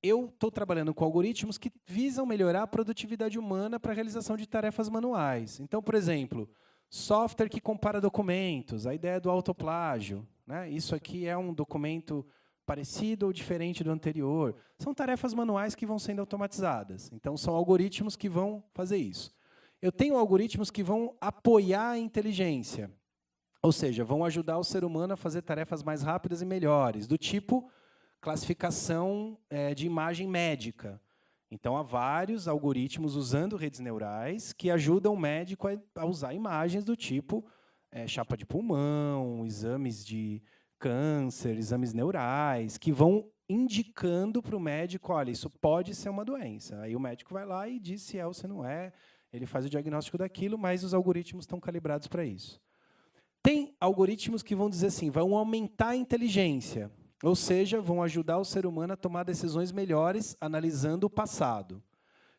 eu estou trabalhando com algoritmos que visam melhorar a produtividade humana para a realização de tarefas manuais. Então, por exemplo, software que compara documentos, a ideia do autoplágio, né? Isso aqui é um documento parecido ou diferente do anterior. São tarefas manuais que vão sendo automatizadas. Então, são algoritmos que vão fazer isso. Eu tenho algoritmos que vão apoiar a inteligência, ou seja, vão ajudar o ser humano a fazer tarefas mais rápidas e melhores, do tipo classificação de imagem médica. Então, há vários algoritmos usando redes neurais que ajudam o médico a usar imagens do tipo chapa de pulmão, exames de câncer, exames neurais, que vão indicando para o médico, olha, isso pode ser uma doença. Aí o médico vai lá e diz se é ou se não é, ele faz o diagnóstico daquilo, mas os algoritmos estão calibrados para isso. Tem algoritmos que vão dizer assim, vão aumentar a inteligência, ou seja, vão ajudar o ser humano a tomar decisões melhores analisando o passado.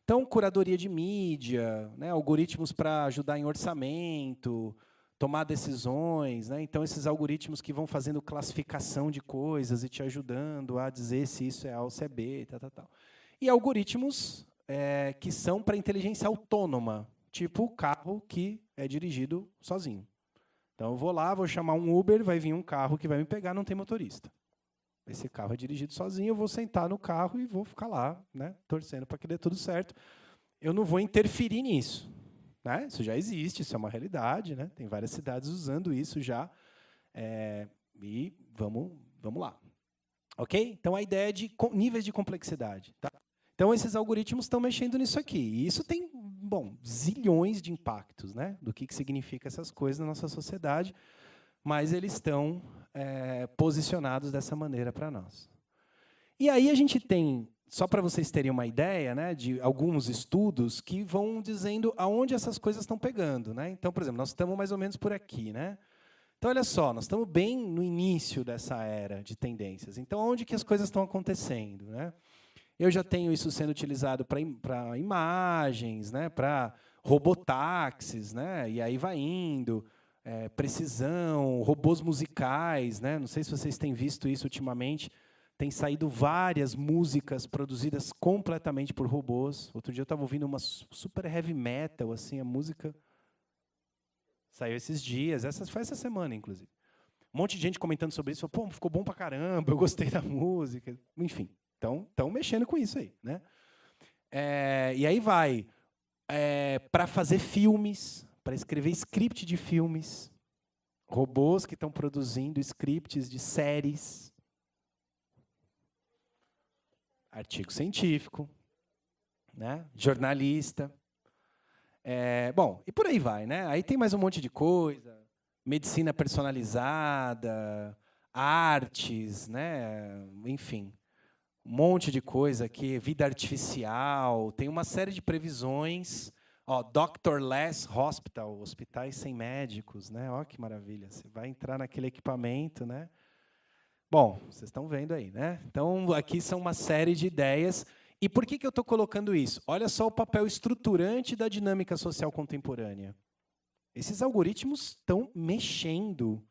Então, curadoria de mídia, né, algoritmos para ajudar em orçamento, tomar decisões. Né? Então, esses algoritmos que vão fazendo classificação de coisas e te ajudando a dizer se isso é A ou se é B. Tal. E algoritmos que são para inteligência autônoma, tipo o carro que é dirigido sozinho. Então, eu vou lá, vou chamar um Uber, vai vir um carro que vai me pegar, não tem motorista. Esse carro é dirigido sozinho, eu vou sentar no carro e vou ficar lá, né, torcendo para que dê tudo certo. Eu não vou interferir nisso. Né? Isso já existe, isso é uma realidade. Né? Tem várias cidades usando isso já. E vamos lá. Ok? Então, a ideia é de níveis de complexidade. Tá? Então, esses algoritmos estão mexendo nisso aqui. E isso tem, zilhões de impactos, né, do que significa essas coisas na nossa sociedade, mas eles estão posicionados dessa maneira para nós. E aí a gente tem, só para vocês terem uma ideia, né, de alguns estudos que vão dizendo aonde essas coisas estão pegando. Né? Então, por exemplo, nós estamos mais ou menos por aqui. Né? Então, olha só, nós estamos bem no início dessa era de tendências. Então, onde que as coisas estão acontecendo? Né? Eu já tenho isso sendo utilizado para imagens, né, para robotáxis, né, e aí vai indo, precisão, robôs musicais. Né, não sei se vocês têm visto isso ultimamente, tem saído várias músicas produzidas completamente por robôs. Outro dia eu estava ouvindo uma super heavy metal, assim, a música saiu esses dias, foi essa semana, inclusive. Um monte de gente comentando sobre isso, falou, pô, ficou bom pra caramba, eu gostei da música, enfim. Então, estão mexendo com isso aí. Né? E aí vai para fazer filmes, para escrever script de filmes, robôs que estão produzindo scripts de séries, artigo científico, né? Jornalista. E por aí vai. Né? Aí tem mais um monte de coisa, medicina personalizada, artes, né? Enfim. Um monte de coisa aqui, vida artificial, tem uma série de previsões. Doctorless Hospital, hospitais sem médicos, né? Ó, que maravilha. Você vai entrar naquele equipamento, né? Bom, vocês estão vendo aí, né? Então, aqui são uma série de ideias. E por que eu estou colocando isso? Olha só o papel estruturante da dinâmica social contemporânea. Esses algoritmos estão mexendo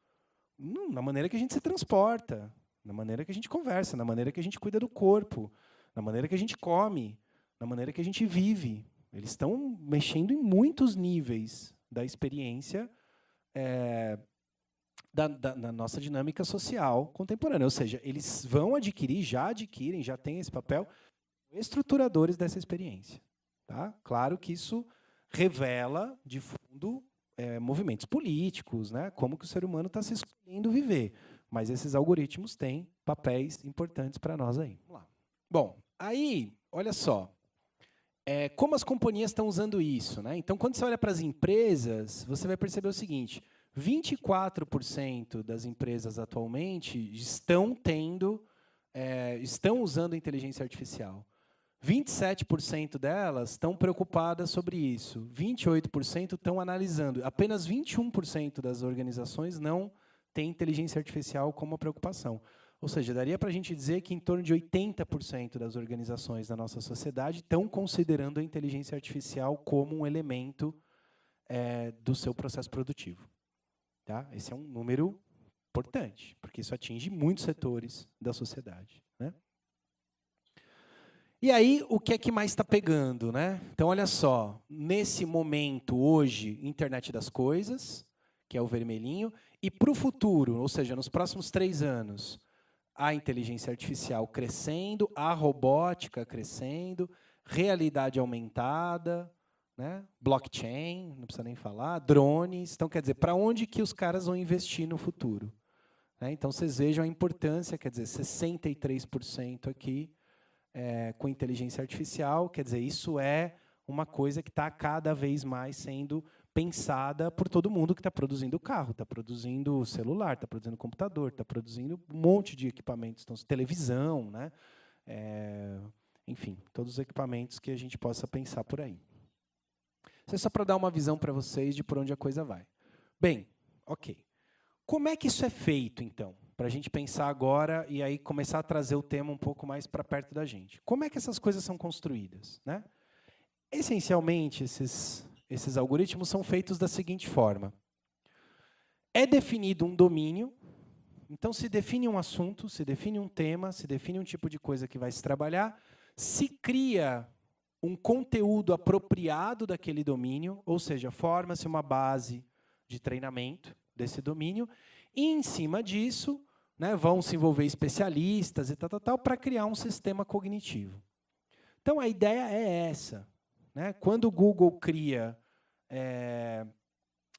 na maneira que a gente se transporta, na maneira que a gente conversa, na maneira que a gente cuida do corpo, na maneira que a gente come, na maneira que a gente vive. Eles estão mexendo em muitos níveis da experiência da nossa dinâmica social contemporânea. Ou seja, eles vão adquirir, já adquirem, já têm esse papel, estruturadores dessa experiência. Tá? Claro que isso revela, de fundo, movimentos políticos, né? Como que o ser humano está se escolhendo viver. Mas esses algoritmos têm papéis importantes para nós aí. Vamos lá. Bom, aí, olha só, como as companhias estão usando isso. Né? Então, quando você olha para as empresas, você vai perceber o seguinte, 24% das empresas atualmente estão usando inteligência artificial. 27% delas estão preocupadas sobre isso. 28% estão analisando. Apenas 21% das organizações não têm inteligência artificial como preocupação. Ou seja, daria para a gente dizer que em torno de 80% das organizações da nossa sociedade estão considerando a inteligência artificial como um elemento do seu processo produtivo. Tá? Esse é um número importante, porque isso atinge muitos setores da sociedade. Né? E aí, o que é que mais está pegando, né? Então, olha só, nesse momento, hoje, internet das coisas, que é o vermelhinho, e para o futuro, ou seja, nos próximos 3 anos, a inteligência artificial crescendo, a robótica crescendo, realidade aumentada, né? Blockchain, não precisa nem falar, drones. Então, quer dizer, para onde que os caras vão investir no futuro? Né? Então, vocês vejam a importância, quer dizer, 63% aqui, com inteligência artificial, quer dizer, isso é uma coisa que está cada vez mais sendo pensada por todo mundo que está produzindo carro, está produzindo celular, está produzindo computador, está produzindo um monte de equipamentos, então, televisão, né? Enfim, todos os equipamentos que a gente possa pensar por aí. Isso é só para dar uma visão para vocês de por onde a coisa vai. Bem, ok. Como é que isso é feito, então? Para a gente pensar agora e aí começar a trazer o tema um pouco mais para perto da gente. Como é que essas coisas são construídas, né? Essencialmente, esses algoritmos são feitos da seguinte forma. É definido um domínio, então se define um assunto, se define um tema, se define um tipo de coisa que vai se trabalhar, se cria um conteúdo apropriado daquele domínio, ou seja, forma-se uma base de treinamento desse domínio, e, em cima disso, né, vão se envolver especialistas e tal, para criar um sistema cognitivo. Então, a ideia é essa. Né? Quando o Google cria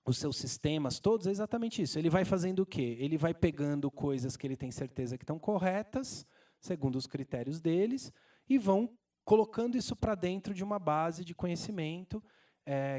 os seus sistemas todos, é exatamente isso. Ele vai fazendo o quê? Ele vai pegando coisas que ele tem certeza que estão corretas, segundo os critérios deles, e vão colocando isso para dentro de uma base de conhecimento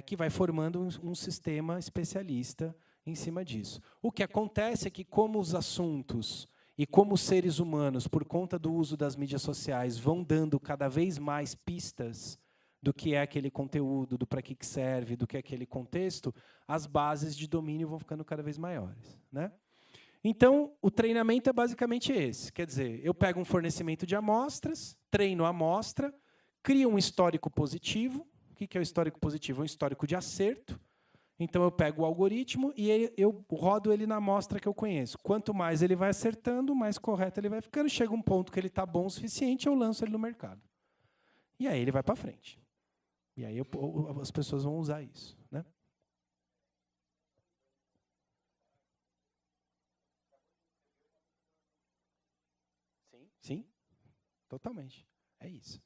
que vai formando um sistema especialista em cima disso. O que acontece é que, como os assuntos e como os seres humanos, por conta do uso das mídias sociais, vão dando cada vez mais pistas do que é aquele conteúdo, do para que serve, do que é aquele contexto, as bases de domínio vão ficando cada vez maiores. Né? Então, o treinamento é basicamente esse. Quer dizer, eu pego um fornecimento de amostras, treino a amostra, crio um histórico positivo. O que é o histórico positivo? É um histórico de acerto. Então, eu pego o algoritmo e eu rodo ele na amostra que eu conheço. Quanto mais ele vai acertando, mais correto ele vai ficando. Chega um ponto que ele está bom o suficiente, eu lanço ele no mercado. E aí ele vai para frente. E aí as pessoas vão usar isso. Né? Sim, totalmente. É isso.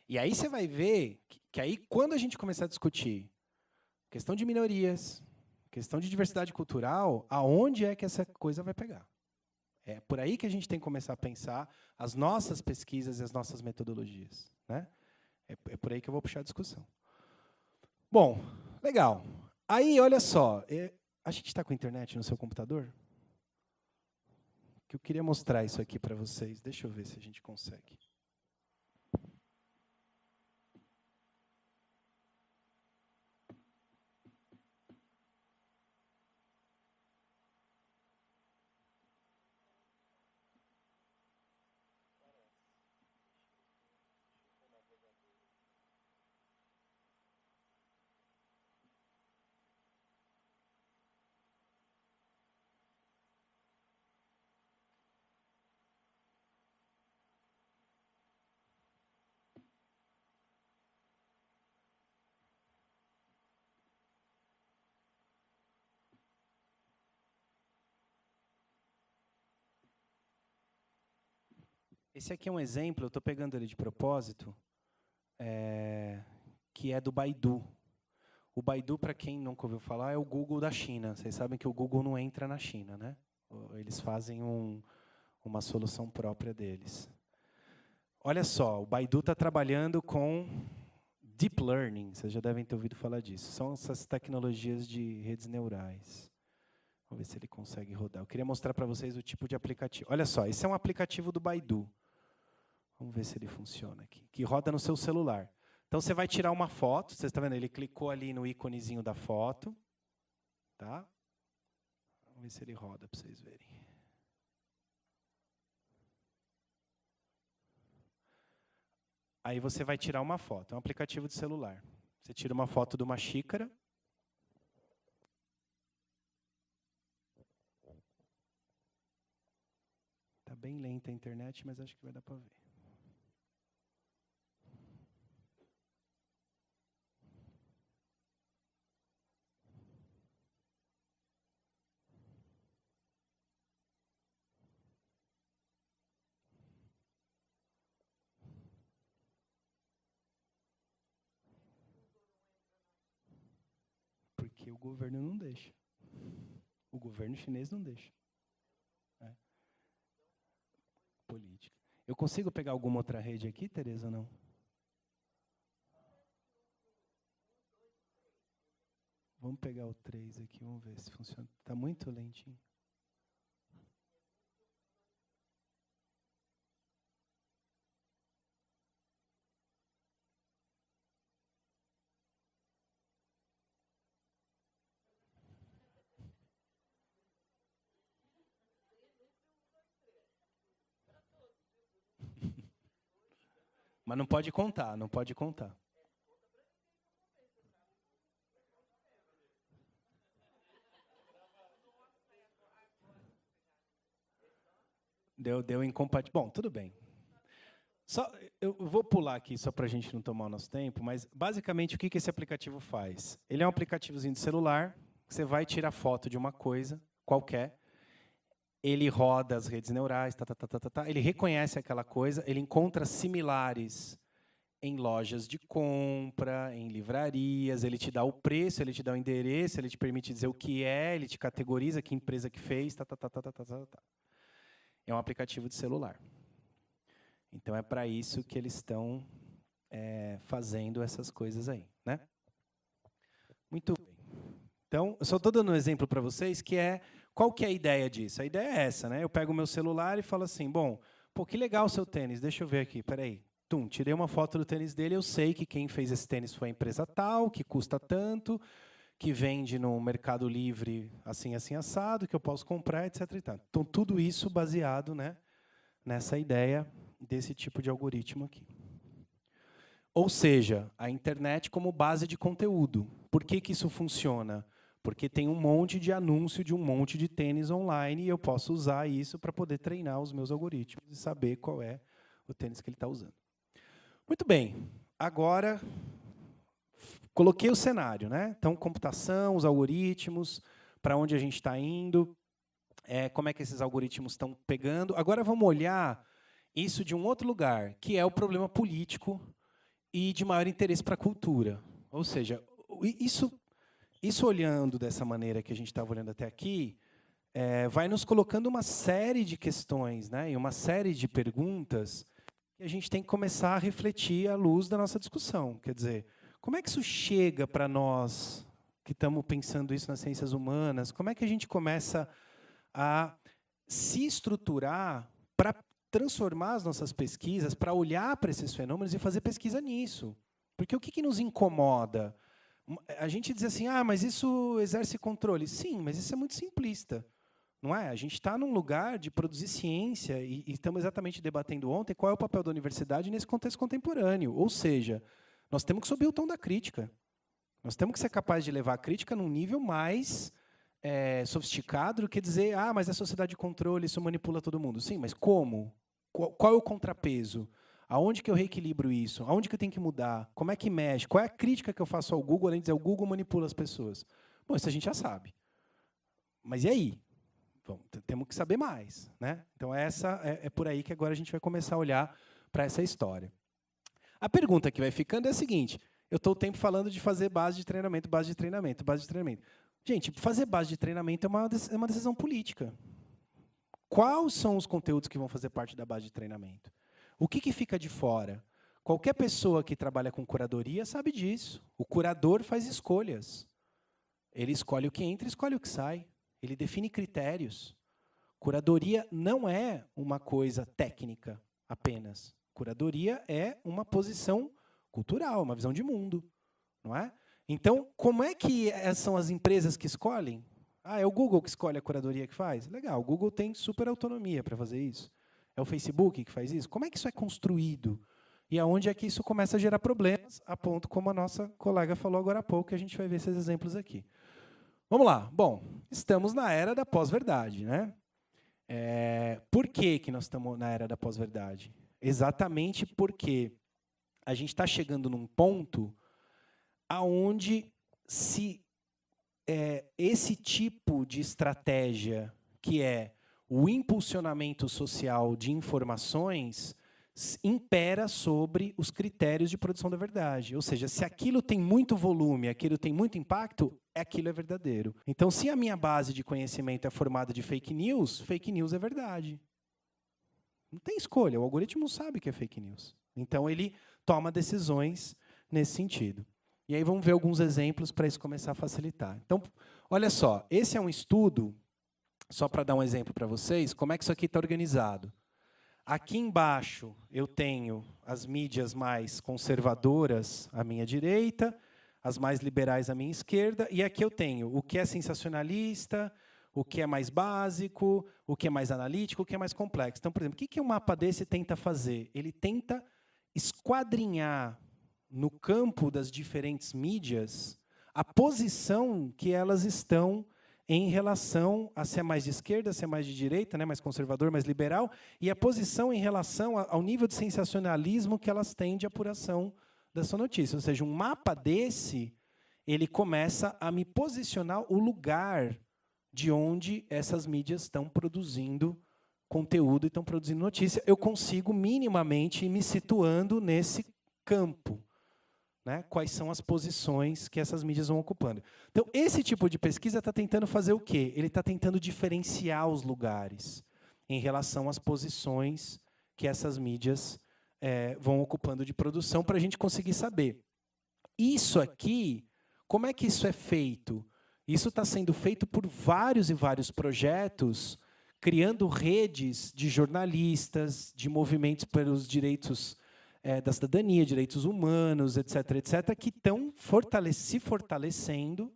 E aí você vai ver que aí, quando a gente começar a discutir questão de minorias, questão de diversidade cultural, aonde é que essa coisa vai pegar? É por aí que a gente tem que começar a pensar as nossas pesquisas e as nossas metodologias. Né? É por aí que eu vou puxar a discussão. Bom, legal. Aí, olha só, a gente está com a internet no seu computador? Que eu queria mostrar isso aqui para vocês. Deixa eu ver se a gente consegue. Esse aqui é um exemplo, eu estou pegando ele de propósito, que é do Baidu. O Baidu, para quem nunca ouviu falar, é o Google da China. Vocês sabem que o Google não entra na China, né? Eles fazem uma solução própria deles. Olha só, o Baidu está trabalhando com Deep Learning, vocês já devem ter ouvido falar disso. São essas tecnologias de redes neurais. Vamos ver se ele consegue rodar. Eu queria mostrar para vocês o tipo de aplicativo. Olha só, esse é um aplicativo do Baidu. Vamos ver se ele funciona aqui. Que roda no seu celular. Então, você vai tirar uma foto. Vocês estão vendo? Ele clicou ali no íconezinho da foto. Tá? Vamos ver se ele roda para vocês verem. Aí você vai tirar uma foto. É um aplicativo de celular. Você tira uma foto de uma xícara. Está bem lenta a internet, mas acho que vai dar para ver. Porque o governo não deixa. O governo chinês não deixa. É. Política. Eu consigo pegar alguma outra rede aqui, Tereza, ou não? Vamos pegar o 3 aqui, vamos ver se funciona. Está muito lentinho. Mas não pode contar, não pode contar. Deu incompatível. Bom, tudo bem. Eu vou pular aqui só para a gente não tomar o nosso tempo, mas basicamente o que esse aplicativo faz? Ele é um aplicativozinho de celular, você vai tirar foto de uma coisa qualquer, ele roda as redes neurais, ele reconhece aquela coisa, ele encontra similares em lojas de compra, em livrarias, ele te dá o preço, ele te dá o endereço, ele te permite dizer o que é, ele te categoriza que empresa que fez, É um aplicativo de celular. Então, é para isso que eles estão fazendo essas coisas aí, né? Muito bem. Então, eu só estou dando um exemplo para vocês, qual que é a ideia disso? A ideia é essa, né? Eu pego o meu celular e falo assim, bom, pô, que legal o seu tênis, deixa eu ver aqui, peraí. Tirei uma foto do tênis dele, eu sei que quem fez esse tênis foi a empresa tal, que custa tanto, que vende no Mercado Livre assim, assim, assado, que eu posso comprar, etc. E tal. Então, tudo isso baseado, né, nessa ideia desse tipo de algoritmo aqui. Ou seja, a internet como base de conteúdo. Por que isso funciona? Porque tem um monte de anúncio de um monte de tênis online e eu posso usar isso para poder treinar os meus algoritmos e saber qual é o tênis que ele está usando. Muito bem. Agora, coloquei o cenário, né? Então, computação, os algoritmos, para onde a gente está indo, como é que esses algoritmos estão pegando. Agora, vamos olhar isso de um outro lugar, que é o problema político e de maior interesse para a cultura. Ou seja, isso olhando dessa maneira que a gente estava olhando até aqui, vai nos colocando uma série de questões, né, e uma série de perguntas que a gente tem que começar a refletir à luz da nossa discussão. Quer dizer, como é que isso chega para nós que estamos pensando isso nas ciências humanas? Como é que a gente começa a se estruturar para transformar as nossas pesquisas, para olhar para esses fenômenos e fazer pesquisa nisso? Porque o que nos incomoda? A gente diz assim, mas isso exerce controle. Sim, mas isso é muito simplista. Não é? A gente está num lugar de produzir ciência e estamos exatamente debatendo ontem qual é o papel da universidade nesse contexto contemporâneo. Ou seja, nós temos que subir o tom da crítica. Nós temos que ser capazes de levar a crítica num nível mais sofisticado do que dizer, mas a sociedade de controle, isso manipula todo mundo. Sim, mas como? Qual é o contrapeso? Aonde que eu reequilibro isso? Aonde que eu tenho que mudar? Como é que mexe? Qual é a crítica que eu faço ao Google, além de dizer o Google manipula as pessoas? Bom, isso a gente já sabe. Mas e aí? Bom, temos que saber mais, né? Então, é por aí que agora a gente vai começar a olhar para essa história. A pergunta que vai ficando é a seguinte, eu estou o tempo falando de fazer base de treinamento, base de treinamento, base de treinamento. Gente, fazer base de treinamento é uma decisão política. Quais são os conteúdos que vão fazer parte da base de treinamento? O que fica de fora? Qualquer pessoa que trabalha com curadoria sabe disso. O curador faz escolhas. Ele escolhe o que entra e escolhe o que sai. Ele define critérios. Curadoria não é uma coisa técnica apenas. Curadoria é uma posição cultural, uma visão de mundo, não é? Então, como é que são as empresas que escolhem? É o Google que escolhe a curadoria que faz? Legal, o Google tem super autonomia para fazer isso. É o Facebook que faz isso? Como é que isso é construído? E aonde é que isso começa a gerar problemas, a ponto, como a nossa colega falou agora há pouco, que a gente vai ver esses exemplos aqui. Vamos lá. Bom, estamos na era da pós-verdade, né? Por que nós estamos na era da pós-verdade? Exatamente porque a gente está chegando num ponto aonde esse tipo de estratégia, que é o impulsionamento social de informações, impera sobre os critérios de produção da verdade. Ou seja, se aquilo tem muito volume, aquilo tem muito impacto, aquilo é verdadeiro. Então, se a minha base de conhecimento é formada de fake news é verdade. Não tem escolha, o algoritmo sabe que é fake news. Então, ele toma decisões nesse sentido. E aí vamos ver alguns exemplos para isso começar a facilitar. Então, olha só, esse é um estudo, só para dar um exemplo para vocês, como é que isso aqui está organizado. Aqui embaixo eu tenho as mídias mais conservadoras à minha direita, as mais liberais à minha esquerda, e aqui eu tenho o que é sensacionalista, o que é mais básico, o que é mais analítico, o que é mais complexo. Então, por exemplo, o que um mapa desse tenta fazer? Ele tenta esquadrinhar no campo das diferentes mídias a posição que elas estão em relação a se é mais de esquerda, se é mais de direita, né, mais conservador, mais liberal, e a posição em relação ao nível de sensacionalismo que elas têm de apuração da sua notícia. Ou seja, um mapa desse, ele começa a me posicionar o lugar de onde essas mídias estão produzindo conteúdo e estão produzindo notícia. Eu consigo minimamente ir me situando nesse campo. Né? Quais são as posições que essas mídias vão ocupando. Então, esse tipo de pesquisa está tentando fazer o quê? Ele está tentando diferenciar os lugares em relação às posições que essas mídias vão ocupando de produção para a gente conseguir saber. Isso aqui, como é que isso é feito? Isso está sendo feito por vários e vários projetos, criando redes de jornalistas, de movimentos pelos direitos da cidadania, direitos humanos, etc., que estão se fortalecendo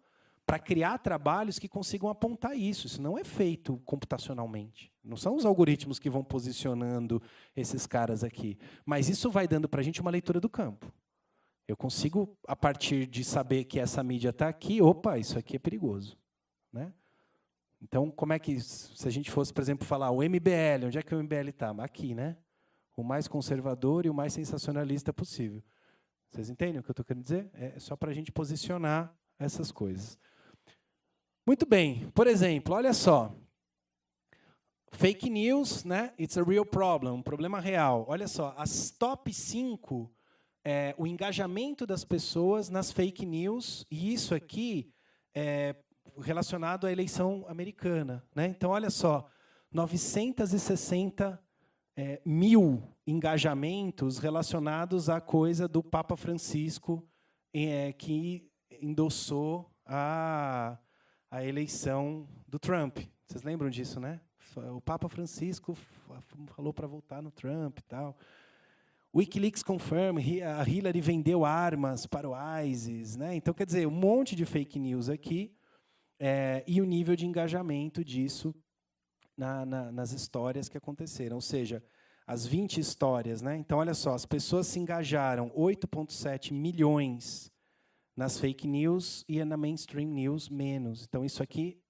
para criar trabalhos que consigam apontar isso. Isso não é feito computacionalmente. Não são os algoritmos que vão posicionando esses caras aqui. Mas isso vai dando para a gente uma leitura do campo. Eu consigo, a partir de saber que essa mídia está aqui, opa, isso aqui é perigoso. Né? Então, como é que, se a gente fosse, por exemplo, falar o MBL, onde é que o MBL está? Aqui, né? O mais conservador e o mais sensacionalista possível. Vocês entendem o que eu estou querendo dizer? É só para a gente posicionar essas coisas. Muito bem. Por exemplo, olha só. Fake news, né? It's a real problem, um problema real. Olha só, as top 5, o engajamento das pessoas nas fake news, e isso aqui é relacionado à eleição americana. Né? Então, olha só, 960 mil engajamentos relacionados à coisa do Papa Francisco, que endossou a eleição do Trump. Vocês lembram disso, né? O Papa Francisco falou para votar no Trump e tal. Wikileaks confirma, a Hillary vendeu armas para o ISIS. Né? Então, quer dizer, um monte de fake news aqui, e o nível de engajamento disso nas histórias que aconteceram. Ou seja, as 20 histórias. Né? Então, olha só, as pessoas se engajaram 8,7 milhões nas fake news e na mainstream news menos. Então, isso aqui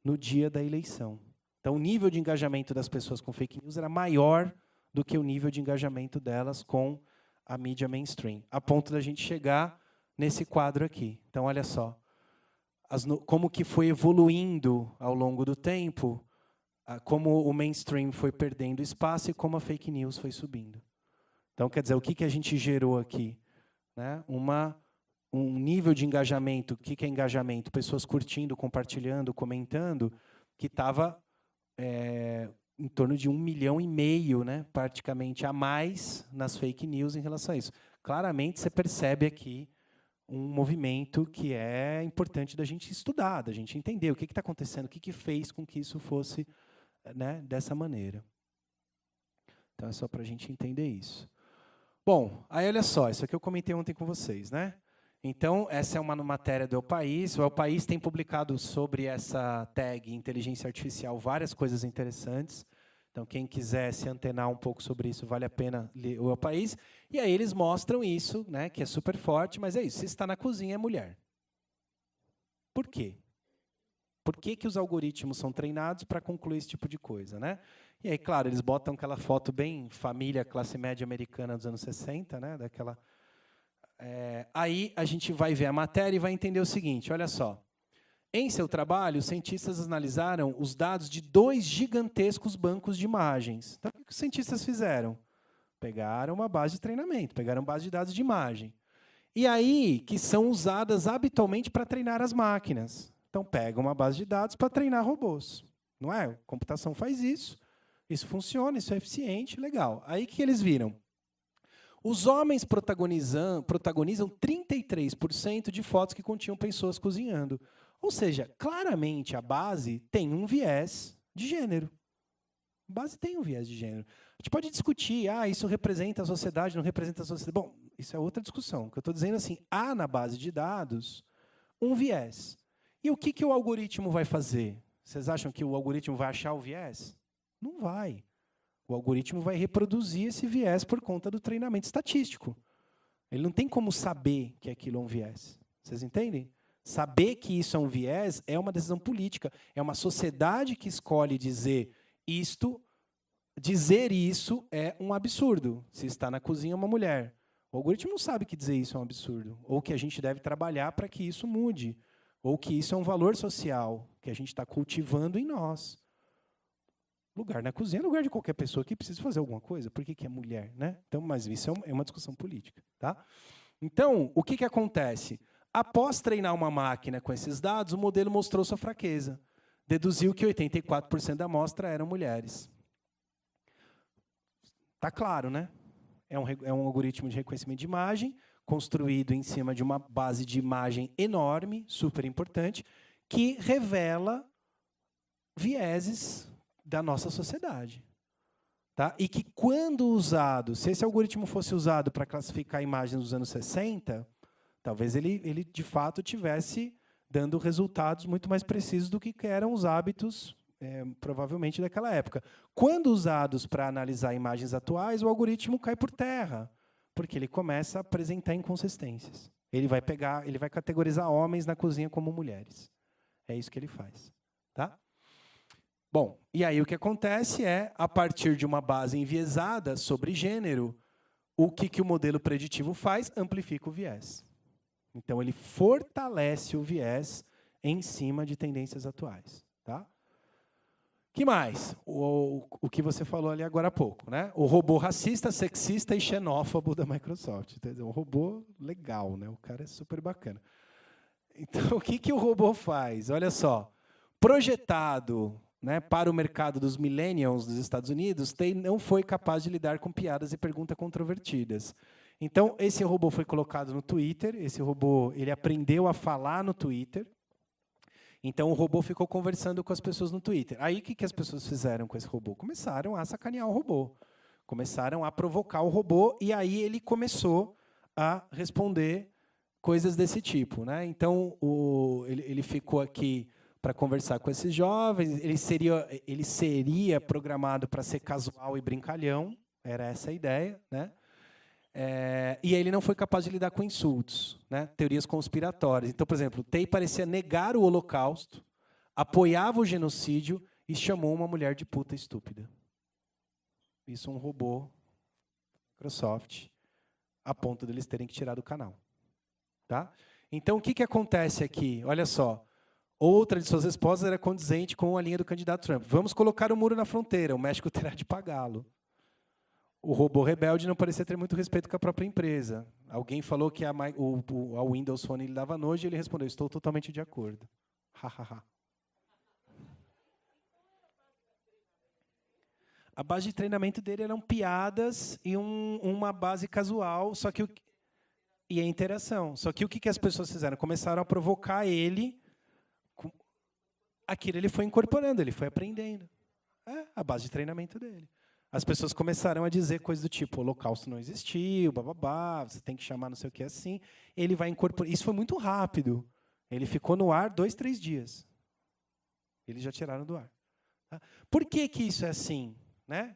no dia da eleição. Então, o nível de engajamento das pessoas com fake news era maior do que o nível de engajamento delas com a mídia mainstream, a ponto da gente chegar nesse quadro aqui. Então, olha só, como que foi evoluindo ao longo do tempo, como o mainstream foi perdendo espaço e como a fake news foi subindo. Então, quer dizer, o que a gente gerou aqui? Né? Um nível de engajamento, o que é engajamento? Pessoas curtindo, compartilhando, comentando, que estava em torno de 1,5 milhão, né, praticamente a mais nas fake news em relação a isso. Claramente, você percebe aqui um movimento que é importante da gente estudar, da gente entender o que está acontecendo, o que fez com que isso fosse, né, dessa maneira. Então, é só para a gente entender isso. Bom, aí olha só, isso aqui eu comentei ontem com vocês, né? Então, essa é uma matéria do El País. O El País tem publicado sobre essa tag inteligência artificial várias coisas interessantes. Então, quem quiser se antenar um pouco sobre isso, vale a pena ler o El País. E aí eles mostram isso, né, que é super forte, mas é isso, se está na cozinha é mulher. Por quê? Por que os algoritmos são treinados para concluir esse tipo de coisa? Né? E aí, claro, eles botam aquela foto bem família, classe média americana dos anos 60, né, daquela... aí a gente vai ver a matéria e vai entender o seguinte, olha só. Em seu trabalho, os cientistas analisaram os dados de 2 gigantescos bancos de imagens. Então, o que os cientistas fizeram? Pegaram uma base de treinamento, pegaram base de dados de imagem. E aí, que são usadas habitualmente para treinar as máquinas. Então, pega uma base de dados para treinar robôs. Não é? A computação faz isso funciona, isso é eficiente, legal. Aí, o que eles viram? Os homens protagonizam 33% de fotos que continham pessoas cozinhando. Ou seja, claramente, a base tem um viés de gênero. A base tem um viés de gênero. A gente pode discutir, isso representa a sociedade, não representa a sociedade. Bom, isso é outra discussão. O que eu estou dizendo assim, há na base de dados um viés. E o que o algoritmo vai fazer? Vocês acham que o algoritmo vai achar o viés? Não vai. O algoritmo vai reproduzir esse viés por conta do treinamento estatístico. Ele não tem como saber que aquilo é um viés. Vocês entendem? Saber que isso é um viés é uma decisão política. É uma sociedade que escolhe dizer isto. Dizer isso é um absurdo. Se está na cozinha uma mulher. O algoritmo não sabe que dizer isso é um absurdo. Ou que a gente deve trabalhar para que isso mude. Ou que isso é um valor social que a gente está cultivando em nós. Lugar na cozinha é lugar de qualquer pessoa que precisa fazer alguma coisa. Por que é mulher, né? Então, mas isso é uma discussão política, tá? Então, o que acontece? Após treinar uma máquina com esses dados, o modelo mostrou sua fraqueza. Deduziu que 84% da amostra eram mulheres. Tá claro, né? É um algoritmo de reconhecimento de imagem, construído em cima de uma base de imagem enorme, super importante, que revela vieses da nossa sociedade. Tá? E que, quando usado, se esse algoritmo fosse usado para classificar imagens dos anos 60, talvez ele de fato tivesse dando resultados muito mais precisos do que eram os hábitos, provavelmente, daquela época. Quando usados para analisar imagens atuais, o algoritmo cai por terra, porque ele começa a apresentar inconsistências. Ele vai categorizar homens na cozinha como mulheres. É isso que ele faz. Tá? Bom, e aí o que acontece é, a partir de uma base enviesada sobre gênero, o que o modelo preditivo faz? Amplifica o viés. Então, ele fortalece o viés em cima de tendências atuais. Tá? Que mais? O que você falou ali agora há pouco, né? O robô racista, sexista e xenófobo da Microsoft. Um robô legal, né? O cara é super bacana. Então, o que o robô faz? Olha só, projetado, né, para o mercado dos millennials dos Estados Unidos, não foi capaz de lidar com piadas e perguntas controvertidas. Então, esse robô foi colocado no Twitter, esse robô ele aprendeu a falar no Twitter, então o robô ficou conversando com as pessoas no Twitter. Aí, o que as pessoas fizeram com esse robô? Começaram a sacanear o robô, começaram a provocar o robô, e aí ele começou a responder coisas desse tipo. Né? Então, ele ficou aqui para conversar com esses jovens, ele seria programado para ser casual e brincalhão, era essa a ideia, né? E ele não foi capaz de lidar com insultos, né? Teorias conspiratórias. Então, por exemplo, o Tay parecia negar o Holocausto, apoiava o genocídio e chamou uma mulher de puta estúpida. Isso é um robô Microsoft, a ponto deles terem que tirar do canal. Tá? Então, o que acontece aqui? Olha só. Outra de suas respostas era condizente com a linha do candidato Trump. Vamos colocar o muro na fronteira, o México terá de pagá-lo. O robô rebelde não parecia ter muito respeito com a própria empresa. Alguém falou que a Windows Phone lhe dava nojo e ele respondeu, estou totalmente de acordo. A base de treinamento dele eram piadas e uma base casual, e a interação. Só que o que as pessoas fizeram? Começaram a provocar ele. Aquilo ele foi incorporando, ele foi aprendendo. A base de treinamento dele. As pessoas começaram a dizer coisas do tipo, o Holocausto não existiu, bababá, você tem que chamar não sei o que assim. Ele vai incorporar. Isso foi muito rápido. Ele ficou no ar 2, 3 dias. Eles já tiraram do ar. Tá? Por que isso é assim? Né?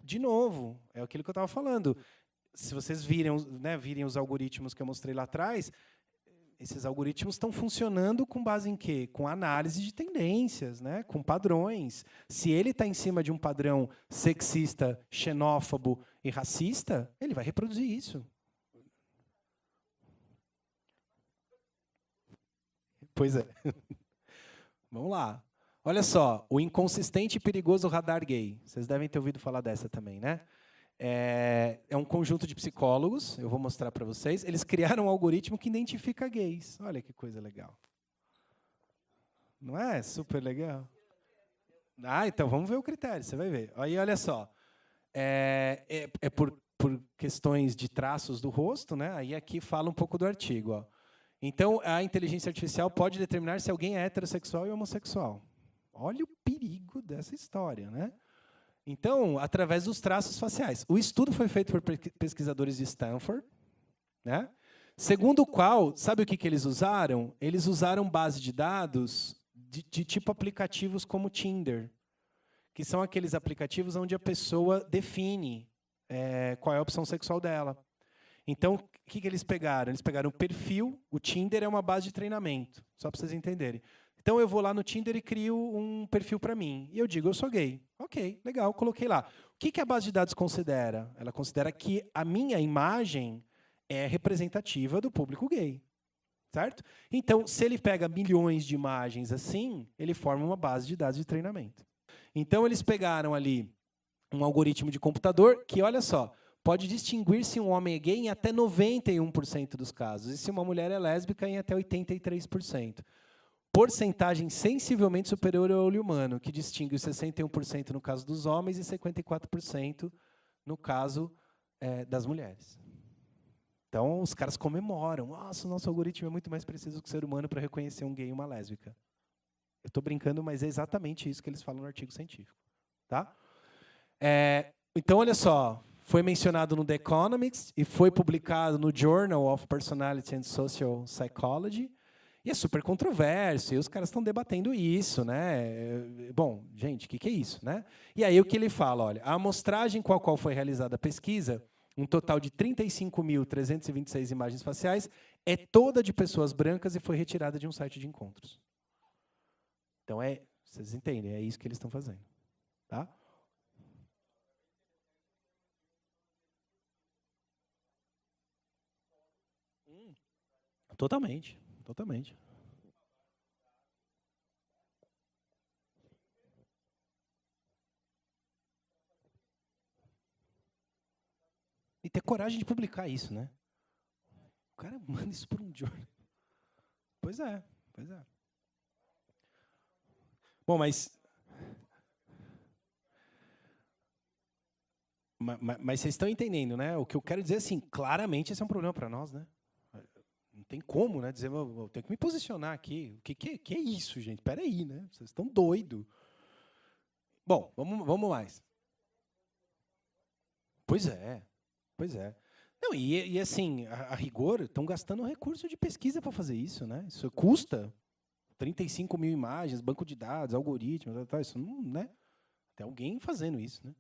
De novo, é aquilo que eu estava falando. Se vocês virem os algoritmos que eu mostrei lá atrás, esses algoritmos estão funcionando com base em quê? Com análise de tendências, né? Com padrões. Se ele está em cima de um padrão sexista, xenófobo e racista, ele vai reproduzir isso. Pois é. Vamos lá. Olha só, o inconsistente e perigoso radar gay. Vocês devem ter ouvido falar dessa também, né? É um conjunto de psicólogos, eu vou mostrar para vocês. Eles criaram um algoritmo que identifica gays. Olha que coisa legal. Não é super legal? Então vamos ver o critério, você vai ver. Aí, olha só. Por questões de traços do rosto, né? Aí aqui fala um pouco do artigo. Ó. Então, a inteligência artificial pode determinar se alguém é heterossexual e homossexual. Olha o perigo dessa história, né? Então, através dos traços faciais. O estudo foi feito por pesquisadores de Stanford, né? Segundo o qual, sabe o que eles usaram? Eles usaram base de dados de tipo aplicativos como Tinder, que são aqueles aplicativos onde a pessoa define qual é a opção sexual dela. Então, o que eles pegaram? Eles pegaram o perfil, o Tinder é uma base de treinamento, só para vocês entenderem. Então, eu vou lá no Tinder e crio um perfil para mim. E eu digo, eu sou gay. Ok, legal, coloquei lá. O que a base de dados considera? Ela considera que a minha imagem é representativa do público gay. Certo? Então, se ele pega milhões de imagens assim, ele forma uma base de dados de treinamento. Então, eles pegaram ali um algoritmo de computador que, olha só, pode distinguir se um homem é gay em até 91% dos casos, e se uma mulher é lésbica em até 83%. Porcentagem sensivelmente superior ao olho humano, que distingue os 61% no caso dos homens e 54% no caso das mulheres. Então, os caras comemoram. Nossa, o nosso algoritmo é muito mais preciso que o ser humano para reconhecer um gay e uma lésbica. Eu estou brincando, mas é exatamente isso que eles falam no artigo científico. Tá? Então, olha só. Foi mencionado no The Economics e foi publicado no Journal of Personality and Social Psychology. E é super controverso, e os caras estão debatendo isso, né? Bom, gente, o que é isso, né? E aí o que ele fala, olha, a amostragem com a qual foi realizada a pesquisa, um total de 35.326 imagens faciais, é toda de pessoas brancas e foi retirada de um site de encontros. Então, vocês entendem, é isso que eles estão fazendo. Tá? Totalmente, totalmente. E ter coragem de publicar isso, né? O cara manda isso por um jornal. Pois é, pois é. Bom, mas vocês estão entendendo, né? O que eu quero dizer, assim, claramente esse é um problema para nós, né? Não tem como, né? Dizer, eu tenho que me posicionar aqui. O que é isso, gente? Espera aí, né? Vocês estão doidos. Bom, vamos mais. Pois é, pois é. Não, e assim, a rigor, estão gastando recurso de pesquisa para fazer isso, né? Isso custa 35 mil imagens, banco de dados, algoritmos, isso não, né? Tem alguém fazendo isso, né?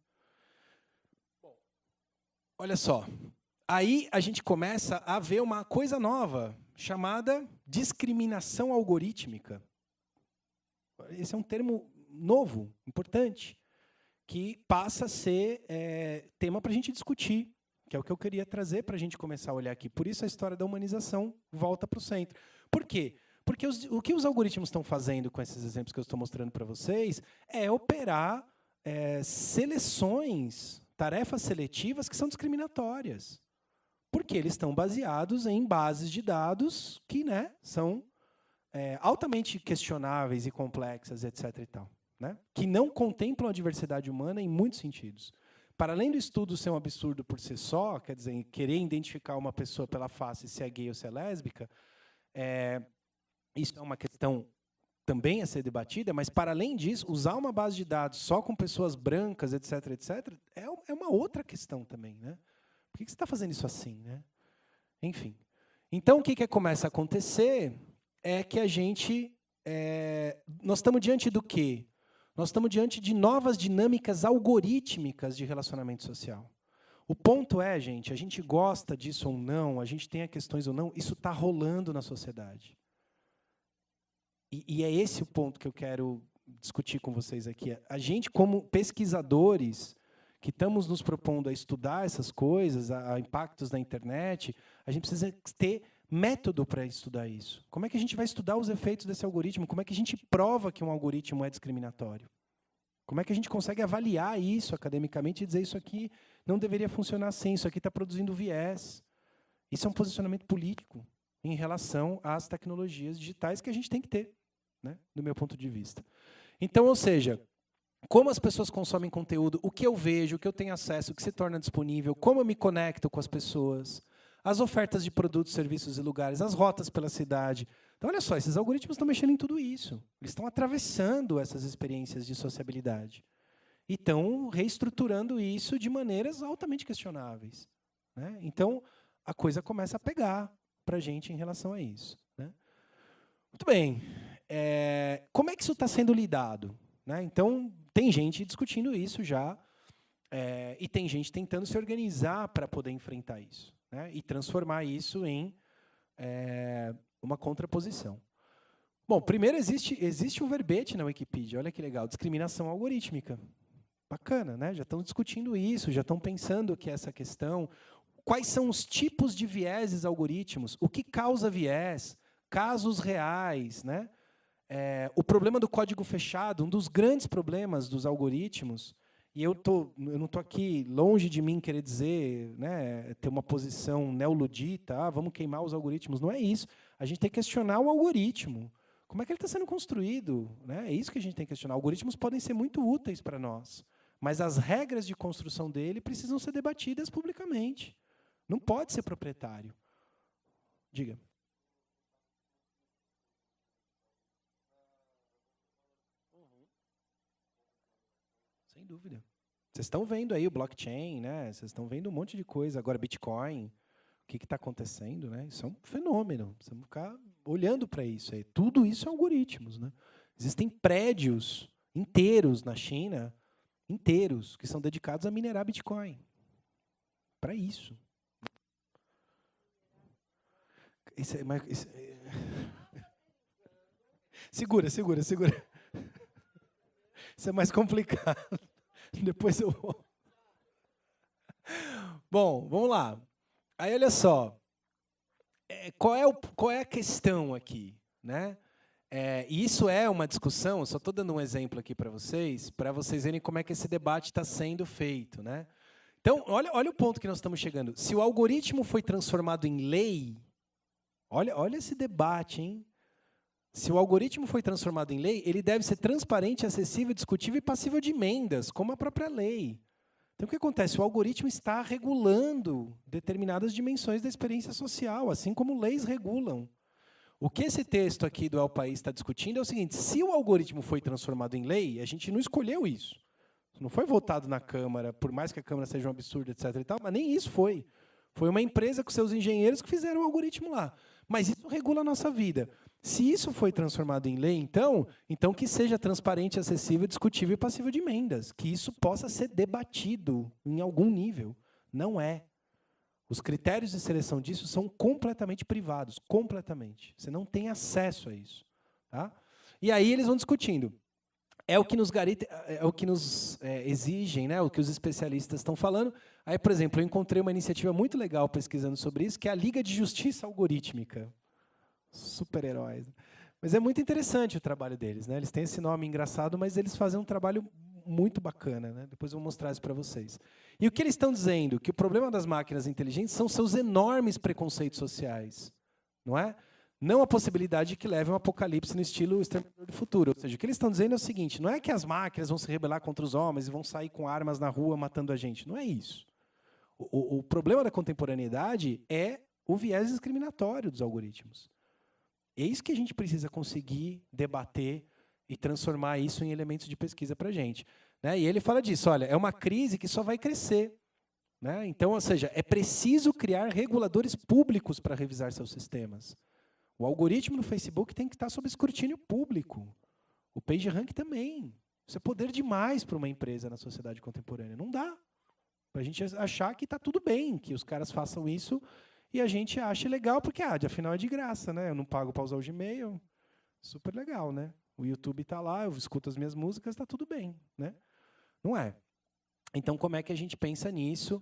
Bom, olha só. Aí a gente começa a ver uma coisa nova, chamada discriminação algorítmica. Esse é um termo novo, importante, que passa a ser tema para a gente discutir, que é o que eu queria trazer para a gente começar a olhar aqui. Por isso a história da humanização volta para o centro. Por quê? Porque o que os algoritmos estão fazendo com esses exemplos que eu estou mostrando para vocês é operar seleções, tarefas seletivas que são discriminatórias. Porque eles estão baseados em bases de dados que, né, são altamente questionáveis e complexas, etc. e tal, né? Que não contemplam a diversidade humana em muitos sentidos. Para além do estudo ser um absurdo por si só, quer dizer, querer identificar uma pessoa pela face, se é gay ou se é lésbica, isso é uma questão também a ser debatida, mas, para além disso, usar uma base de dados só com pessoas brancas, etc., etc., é uma outra questão também, né? Por que você está fazendo isso assim, né? Enfim. Então, o que começa a acontecer é que a gente... nós estamos diante do quê? Nós estamos diante de novas dinâmicas algorítmicas de relacionamento social. O ponto é, gente, a gente gosta disso ou não, a gente tem questões ou não, isso está rolando na sociedade. E é esse o ponto que eu quero discutir com vocês aqui. A gente, como pesquisadores, que estamos nos propondo a estudar essas coisas, a impactos da internet, a gente precisa ter método para estudar isso. Como é que a gente vai estudar os efeitos desse algoritmo? Como é que a gente prova que um algoritmo é discriminatório? Como é que a gente consegue avaliar isso academicamente e dizer isso aqui Não deveria funcionar assim. Isso aqui está produzindo viés. Isso é um posicionamento político em relação às tecnologias digitais que a gente tem que ter, né, do meu ponto de vista. Então, ou seja, como as pessoas consomem conteúdo, o que eu vejo, o que eu tenho acesso, o que se torna disponível, como eu me conecto com as pessoas, as ofertas de produtos, serviços e lugares, as rotas pela cidade. Então, olha só, esses algoritmos estão mexendo em tudo isso. Eles estão atravessando essas experiências de sociabilidade. E estão reestruturando isso de maneiras altamente questionáveis, né? Então, a coisa começa a pegar para a gente em relação a isso, né? Muito bem. Como é que isso está sendo lidado, né? Então, tem gente discutindo isso já, e tem gente tentando se organizar para poder enfrentar isso, né? E transformar isso em uma contraposição. Bom, primeiro existe um verbete na Wikipedia, olha que legal, discriminação algorítmica. Bacana, né? Já estão discutindo isso, já estão pensando que essa questão. Quais são os tipos de vieses algoritmos? O que causa viés? Casos reais, né? O problema do código fechado, um dos grandes problemas dos algoritmos, e eu não estou aqui longe de mim querer dizer, né, ter uma posição neoludita, vamos queimar os algoritmos. Não é isso. A gente tem que questionar o algoritmo. Como é que ele está sendo construído? Né? É isso que a gente tem que questionar. Algoritmos podem ser muito úteis para nós, mas as regras de construção dele precisam ser debatidas publicamente. Não pode ser proprietário. Diga. Sem dúvida. Vocês estão vendo aí o blockchain, né? Vocês estão vendo um monte de coisa. Agora, Bitcoin, o que está acontecendo, né? Isso é um fenômeno. Você ficar olhando para isso aí. Tudo isso é algoritmos, né? Existem prédios inteiros na China, inteiros, que são dedicados a minerar Bitcoin. Para isso. Segura. Isso é mais complicado. Depois eu vou. Bom, vamos lá. Aí, olha só. Qual é a questão aqui, né? Isso é uma discussão, eu só estou dando um exemplo aqui para vocês verem como é que esse debate está sendo feito, né? Então, olha o ponto que nós estamos chegando. Se o algoritmo foi transformado em lei, olha esse debate, hein? Se o algoritmo foi transformado em lei, ele deve ser transparente, acessível, discutível e passível de emendas, como a própria lei. Então, o que acontece? O algoritmo está regulando determinadas dimensões da experiência social, assim como leis regulam. O que esse texto aqui do El País está discutindo é o seguinte: se o algoritmo foi transformado em lei, a gente não escolheu isso. Não foi votado na Câmara, por mais que a Câmara seja um absurdo, etc. e tal, mas nem isso foi. Foi uma empresa com seus engenheiros que fizeram o algoritmo lá. Mas isso regula a nossa vida. Se isso foi transformado em lei, então que seja transparente, acessível, discutível e passível de emendas. Que isso possa ser debatido em algum nível. Não é. Os critérios de seleção disso são completamente privados. Completamente. Você não tem acesso a isso. Tá? E aí eles vão discutindo. É o que nos exigem, né? O que os especialistas estão falando. Aí, por exemplo, eu encontrei uma iniciativa muito legal pesquisando sobre isso, que é a Liga de Justiça Algorítmica. Super-heróis. Mas é muito interessante o trabalho deles, né? Eles têm esse nome engraçado, mas eles fazem um trabalho muito bacana, né? Depois eu vou mostrar isso para vocês. E o que eles estão dizendo? Que o problema das máquinas inteligentes são seus enormes preconceitos sociais, não é? Não a possibilidade de que leve a um apocalipse no estilo Exterminador do Futuro. Ou seja, o que eles estão dizendo é o seguinte: não é que as máquinas vão se rebelar contra os homens e vão sair com armas na rua matando a gente. Não é isso. O problema da contemporaneidade é o viés discriminatório dos algoritmos. É isso que a gente precisa conseguir debater e transformar isso em elementos de pesquisa para a gente. Né? E ele fala disso, olha, é uma crise que só vai crescer. Né? Então, ou seja, é preciso criar reguladores públicos para revisar seus sistemas. O algoritmo do Facebook tem que estar sob escrutínio público. O PageRank também. Isso é poder demais para uma empresa na sociedade contemporânea. Não dá para a gente achar que está tudo bem, que os caras façam isso e a gente acha legal, porque afinal é de graça, né? Eu não pago para usar o Gmail. Super legal, né? O YouTube está lá, eu escuto as minhas músicas, está tudo bem, né? Não é. Então, como é que a gente pensa nisso?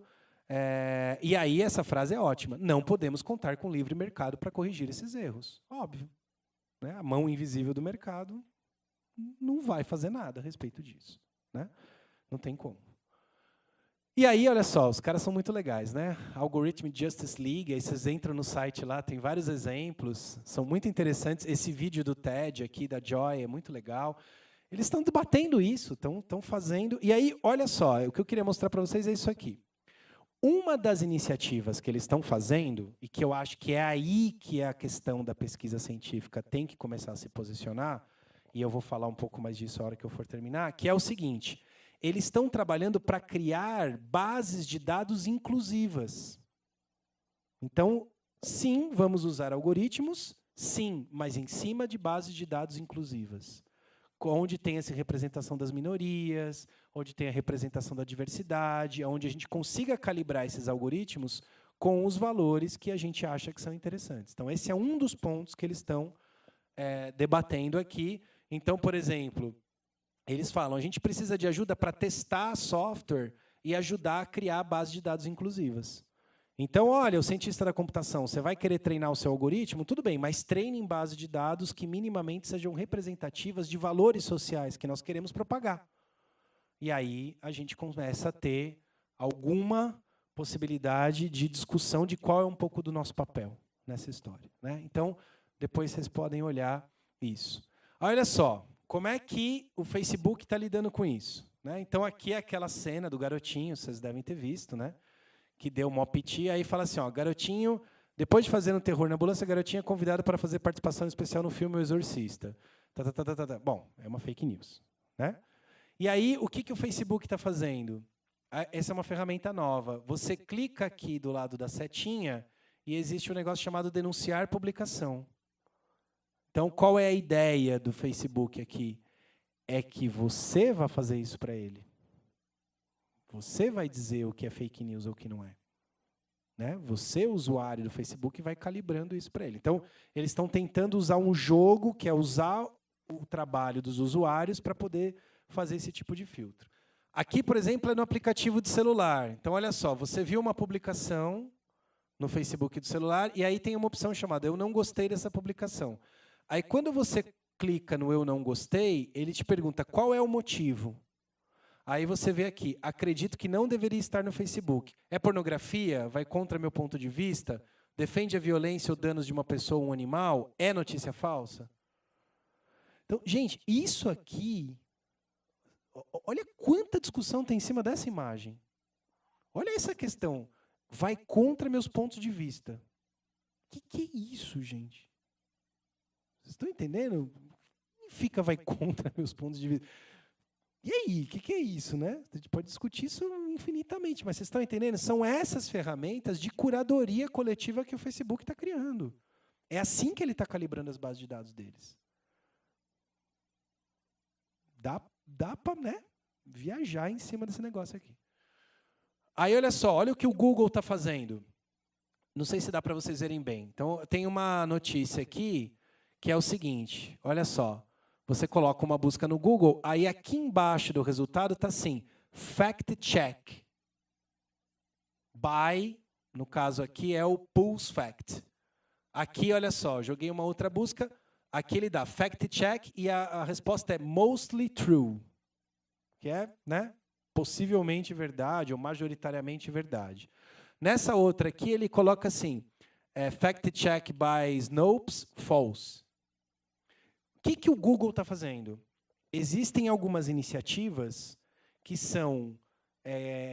E aí, essa frase é ótima. Não podemos contar com o livre mercado para corrigir esses erros. Óbvio. Né? A mão invisível do mercado não vai fazer nada a respeito disso. Né? Não tem como. E aí, olha só, os caras são muito legais, né? Algorithm Justice League, aí vocês entram no site lá, tem vários exemplos, são muito interessantes. Esse vídeo do TED aqui, da Joy, é muito legal. Eles estão debatendo isso, estão fazendo. E aí, olha só, o que eu queria mostrar para vocês é isso aqui. Uma das iniciativas que eles estão fazendo, e que eu acho que é aí que a questão da pesquisa científica tem que começar a se posicionar, e eu vou falar um pouco mais disso na hora que eu for terminar, que é o seguinte: eles estão trabalhando para criar bases de dados inclusivas. Então, sim, vamos usar algoritmos, sim, mas em cima de bases de dados inclusivas, onde tem essa representação das minorias, onde tem a representação da diversidade, onde a gente consiga calibrar esses algoritmos com os valores que a gente acha que são interessantes. Então, esse é um dos pontos que eles estão debatendo aqui. Então, por exemplo, eles falam, a gente precisa de ajuda para testar software e ajudar a criar bases de dados inclusivas. Então, olha, o cientista da computação, você vai querer treinar o seu algoritmo? Tudo bem, mas treine em base de dados que minimamente sejam representativas de valores sociais que nós queremos propagar. E aí a gente começa a ter alguma possibilidade de discussão de qual é um pouco do nosso papel nessa história, né? Então, depois vocês podem olhar isso. Olha só, como é que o Facebook está lidando com isso, né? Então, aqui é aquela cena do garotinho, vocês devem ter visto, né? Que deu uma piti, aí fala assim, ó, garotinho, depois de fazer um terror na ambulância, garotinho é convidado para fazer participação especial no filme O Exorcista. Bom, é uma fake news, né? E aí, o que o Facebook está fazendo? Essa é uma ferramenta nova. Você clica aqui do lado da setinha e existe um negócio chamado denunciar publicação. Então, qual é a ideia do Facebook aqui? É que você vai fazer isso para ele. Você vai dizer o que é fake news ou o que não é. Né? Você, usuário do Facebook, vai calibrando isso para ele. Então, eles estão tentando usar um jogo, que é usar o trabalho dos usuários para poder fazer esse tipo de filtro. Aqui, por exemplo, é no aplicativo de celular. Então, olha só, você viu uma publicação no Facebook do celular, e aí tem uma opção chamada Eu não gostei dessa publicação. Aí, quando você clica no Eu não gostei, ele te pergunta qual é o motivo. Aí você vê aqui, acredito que não deveria estar no Facebook. É pornografia? Vai contra meu ponto de vista? Defende a violência ou danos de uma pessoa ou um animal? É notícia falsa? Então, gente, isso aqui, olha quanta discussão tem em cima dessa imagem. Olha essa questão. Vai contra meus pontos de vista. O que é isso, gente? Vocês estão entendendo? Fica vai contra meus pontos de vista. E aí, o que é isso, né? A gente pode discutir isso infinitamente, mas vocês estão entendendo? São essas ferramentas de curadoria coletiva que o Facebook está criando. É assim que ele está calibrando as bases de dados deles. Dá para, né, viajar em cima desse negócio aqui. Aí, olha só, olha o que o Google está fazendo. Não sei se dá para vocês verem bem. Então, tem uma notícia aqui que é o seguinte, olha só. Você coloca uma busca no Google, aí aqui embaixo do resultado está assim, fact check. By, no caso aqui, é o Pulse Fact. Aqui, olha só, joguei uma outra busca, aqui ele dá fact check e a resposta é mostly true, que é, né, possivelmente verdade ou majoritariamente verdade. Nessa outra aqui, ele coloca assim, fact check by Snopes, false. O que o Google está fazendo? Existem algumas iniciativas que são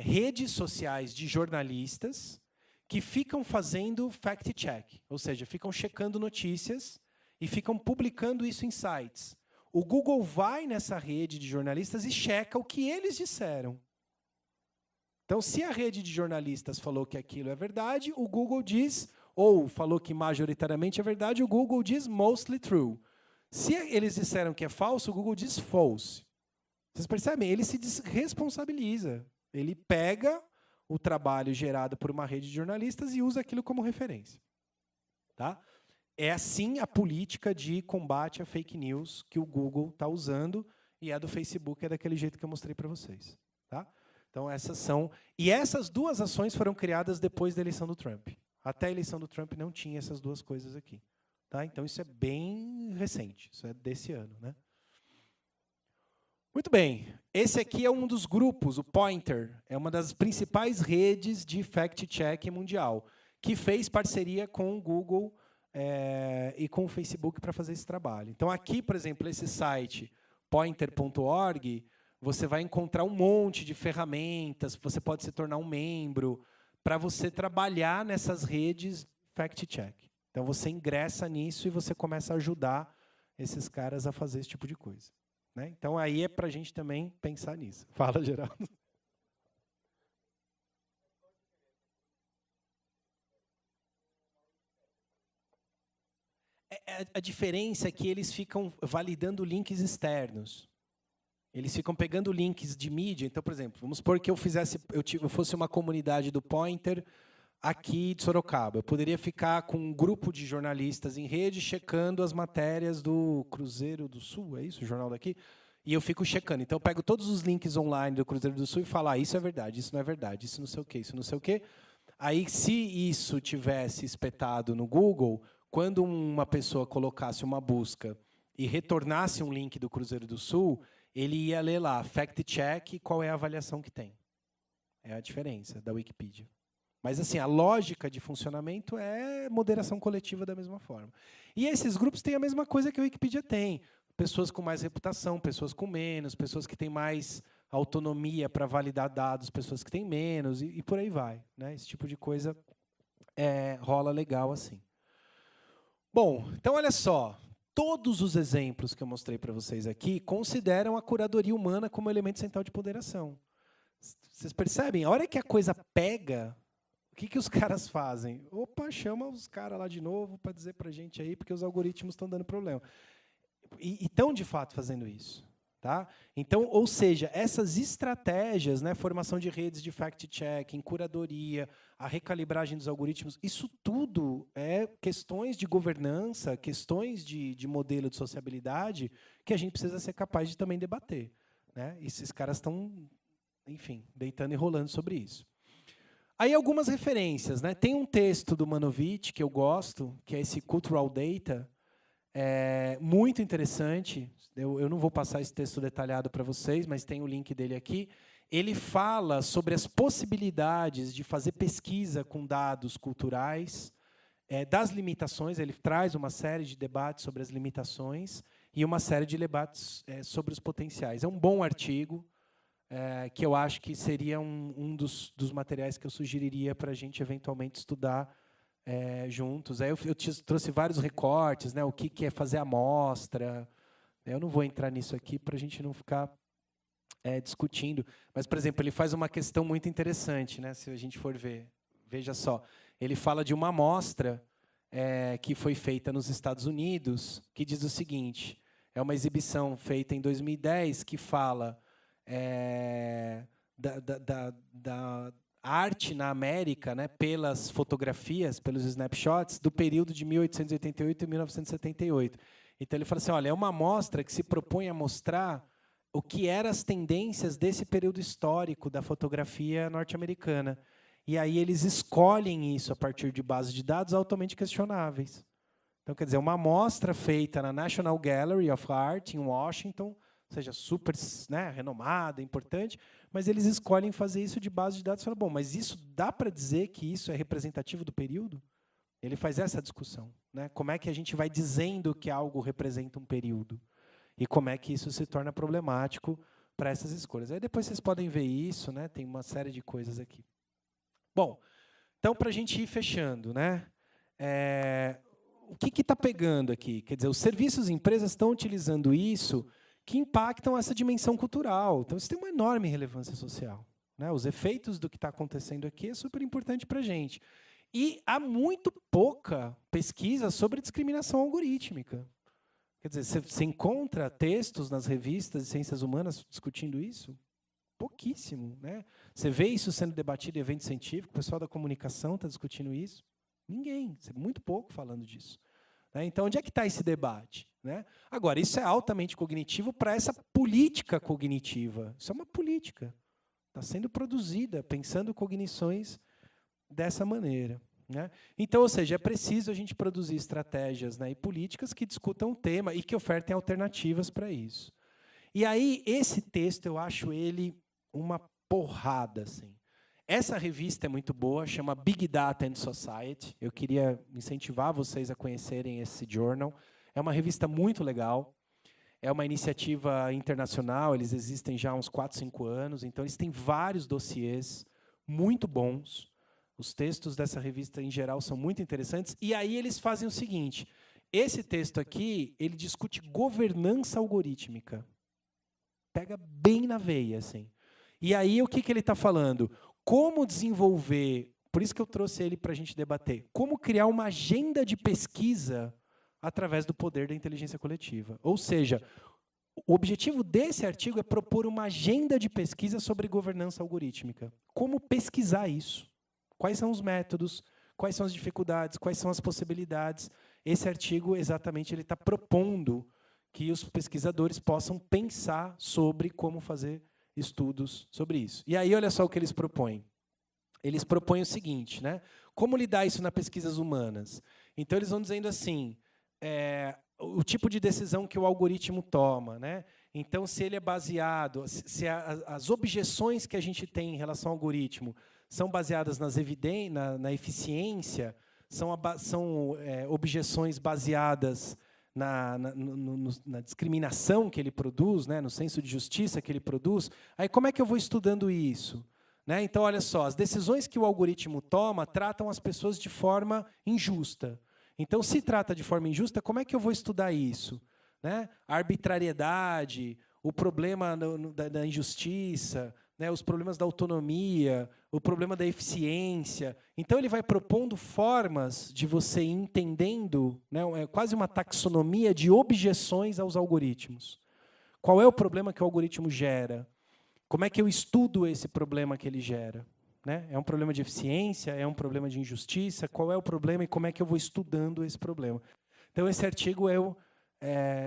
redes sociais de jornalistas que ficam fazendo fact-check, ou seja, ficam checando notícias e ficam publicando isso em sites. O Google vai nessa rede de jornalistas e checa o que eles disseram. Então, se a rede de jornalistas falou que aquilo é verdade, o Google diz, ou falou que majoritariamente é verdade, o Google diz mostly true. Se eles disseram que é falso, o Google diz false. Vocês percebem? Ele se desresponsabiliza. Ele pega o trabalho gerado por uma rede de jornalistas e usa aquilo como referência. Tá? É assim a política de combate a fake news que o Google está usando, e a do Facebook é daquele jeito que eu mostrei para vocês. Tá? Então, essas são... E essas duas ações foram criadas depois da eleição do Trump. Até a eleição do Trump não tinha essas duas coisas aqui. Tá? Então, isso é bem recente, isso é desse ano. Né? Muito bem. Esse aqui é um dos grupos, o Pointer, é uma das principais redes de fact-check mundial, que fez parceria com o Google e com o Facebook para fazer esse trabalho. Então, aqui, por exemplo, esse site, pointer.org, você vai encontrar um monte de ferramentas, você pode se tornar um membro, para você trabalhar nessas redes fact-check. Então, você ingressa nisso e você começa a ajudar esses caras a fazer esse tipo de coisa. Né? Então, aí é para a gente também pensar nisso. Fala, Geraldo. A diferença é que eles ficam validando links externos. Eles ficam pegando links de mídia. Então, por exemplo, vamos supor que eu fosse uma comunidade do Pointer aqui de Sorocaba. Eu poderia ficar com um grupo de jornalistas em rede checando as matérias do Cruzeiro do Sul, é isso, o jornal daqui? E eu fico checando. Então, eu pego todos os links online do Cruzeiro do Sul e falo, isso é verdade, isso não é verdade, isso não sei o quê, isso não sei o quê. Aí, se isso tivesse espetado no Google, quando uma pessoa colocasse uma busca e retornasse um link do Cruzeiro do Sul, ele ia ler lá, fact-check, qual é a avaliação que tem. É a diferença da Wikipedia. Mas, assim, a lógica de funcionamento é moderação coletiva da mesma forma. E esses grupos têm a mesma coisa que a Wikipedia tem. Pessoas com mais reputação, pessoas com menos, pessoas que têm mais autonomia para validar dados, pessoas que têm menos, e por aí vai. Né? Esse tipo de coisa rola legal assim. Bom, então, olha só. Todos os exemplos que eu mostrei para vocês aqui consideram a curadoria humana como elemento central de ponderação. Vocês percebem? A hora que a coisa pega, o que os caras fazem? Opa, chama os caras lá de novo para dizer para a gente aí, porque os algoritmos estão dando problema. E estão, de fato, fazendo isso. Tá? Então, ou seja, essas estratégias, né, formação de redes de fact-checking, curadoria, a recalibragem dos algoritmos, isso tudo é questões de governança, questões de modelo de sociabilidade que a gente precisa ser capaz de também debater. Né? E esses caras estão, enfim, deitando e rolando sobre isso. Aí algumas referências. Né? Tem um texto do Manovich que eu gosto, que é esse Cultural Data, muito interessante. Eu não vou passar esse texto detalhado para vocês, mas tem o link dele aqui. Ele fala sobre as possibilidades de fazer pesquisa com dados culturais, das limitações. Ele traz uma série de debates sobre as limitações e uma série de debates sobre os potenciais. É um bom artigo, que eu acho que seria um dos materiais que eu sugeriria para a gente eventualmente estudar juntos. Aí eu trouxe vários recortes, né, o que é fazer amostra. Eu não vou entrar nisso aqui para a gente não ficar discutindo. Mas, por exemplo, ele faz uma questão muito interessante, né, se a gente for ver. Veja só, ele fala de uma amostra que foi feita nos Estados Unidos, que diz o seguinte, é uma exibição feita em 2010 que fala da arte na América, né, pelas fotografias, pelos snapshots, do período de 1888 e 1978. Então, ele fala assim, olha, é uma amostra que se propõe a mostrar o que eram as tendências desse período histórico da fotografia norte-americana. E aí eles escolhem isso a partir de bases de dados altamente questionáveis. Então, quer dizer, uma amostra feita na National Gallery of Art, em Washington, ou seja, super, né, renomada, importante, mas eles escolhem fazer isso de base de dados e falam, bom, mas isso dá para dizer que isso é representativo do período? Ele faz essa discussão. Né? Como é que a gente vai dizendo que algo representa um período? E como é que isso se torna problemático para essas escolhas? Aí depois vocês podem ver isso, né? Tem uma série de coisas aqui. Bom, então, para a gente ir fechando, né? O que está pegando aqui? Quer dizer, os serviços e empresas estão utilizando isso que impactam essa dimensão cultural. Então, isso tem uma enorme relevância social. Né? Os efeitos do que está acontecendo aqui é super importante para a gente. E há muito pouca pesquisa sobre discriminação algorítmica. Quer dizer, você encontra textos nas revistas de ciências humanas discutindo isso? Pouquíssimo. Né? Você vê isso sendo debatido em evento científico, o pessoal da comunicação está discutindo isso? Ninguém, muito pouco falando disso. Né? Então, onde é que está esse debate? Né? Agora, isso é altamente cognitivo para essa política cognitiva. Isso é uma política. Está sendo produzida, pensando cognições dessa maneira. Né? Então, ou seja, é preciso a gente produzir estratégias, né, e políticas que discutam o tema e que ofertem alternativas para isso. E aí, esse texto, eu acho ele uma porrada, assim. Essa revista é muito boa, chama Big Data and Society. Eu queria incentivar vocês a conhecerem esse journal. É uma revista muito legal. É uma iniciativa internacional, eles existem já há uns 4, 5 anos, então eles têm vários dossiês muito bons. Os textos dessa revista, em geral, são muito interessantes. E aí eles fazem o seguinte, esse texto aqui, ele discute governança algorítmica. Pega bem na veia, assim. E aí, o que ele está falando? Como desenvolver, por isso que eu trouxe ele para a gente debater, como criar uma agenda de pesquisa através do poder da inteligência coletiva. Ou seja, o objetivo desse artigo é propor uma agenda de pesquisa sobre governança algorítmica. Como pesquisar isso? Quais são os métodos? Quais são as dificuldades? Quais são as possibilidades? Esse artigo, exatamente, ele está propondo que os pesquisadores possam pensar sobre como fazer estudos sobre isso. E aí, olha só o que eles propõem. Eles propõem o seguinte, né? Como lidar isso nas pesquisas humanas? Então, eles vão dizendo assim, o tipo de decisão que o algoritmo toma, né? Então, se ele é baseado, se as objeções que a gente tem em relação ao algoritmo são baseadas na eficiência, são objeções baseadas na discriminação que ele produz, né? No senso de justiça que ele produz. Aí, como é que eu vou estudando isso? Né? Então, olha só, as decisões que o algoritmo toma tratam as pessoas de forma injusta. Então, se trata de forma injusta, como é que eu vou estudar isso? Né? A arbitrariedade, o problema da injustiça, né? Os problemas da autonomia, o problema da eficiência. Então, ele vai propondo formas de você ir entendendo, né? É quase uma taxonomia de objeções aos algoritmos. Qual é o problema que o algoritmo gera? Como é que eu estudo esse problema que ele gera? Né? É um problema de eficiência? É um problema de injustiça? Qual é o problema e como é que eu vou estudando esse problema? Então, esse artigo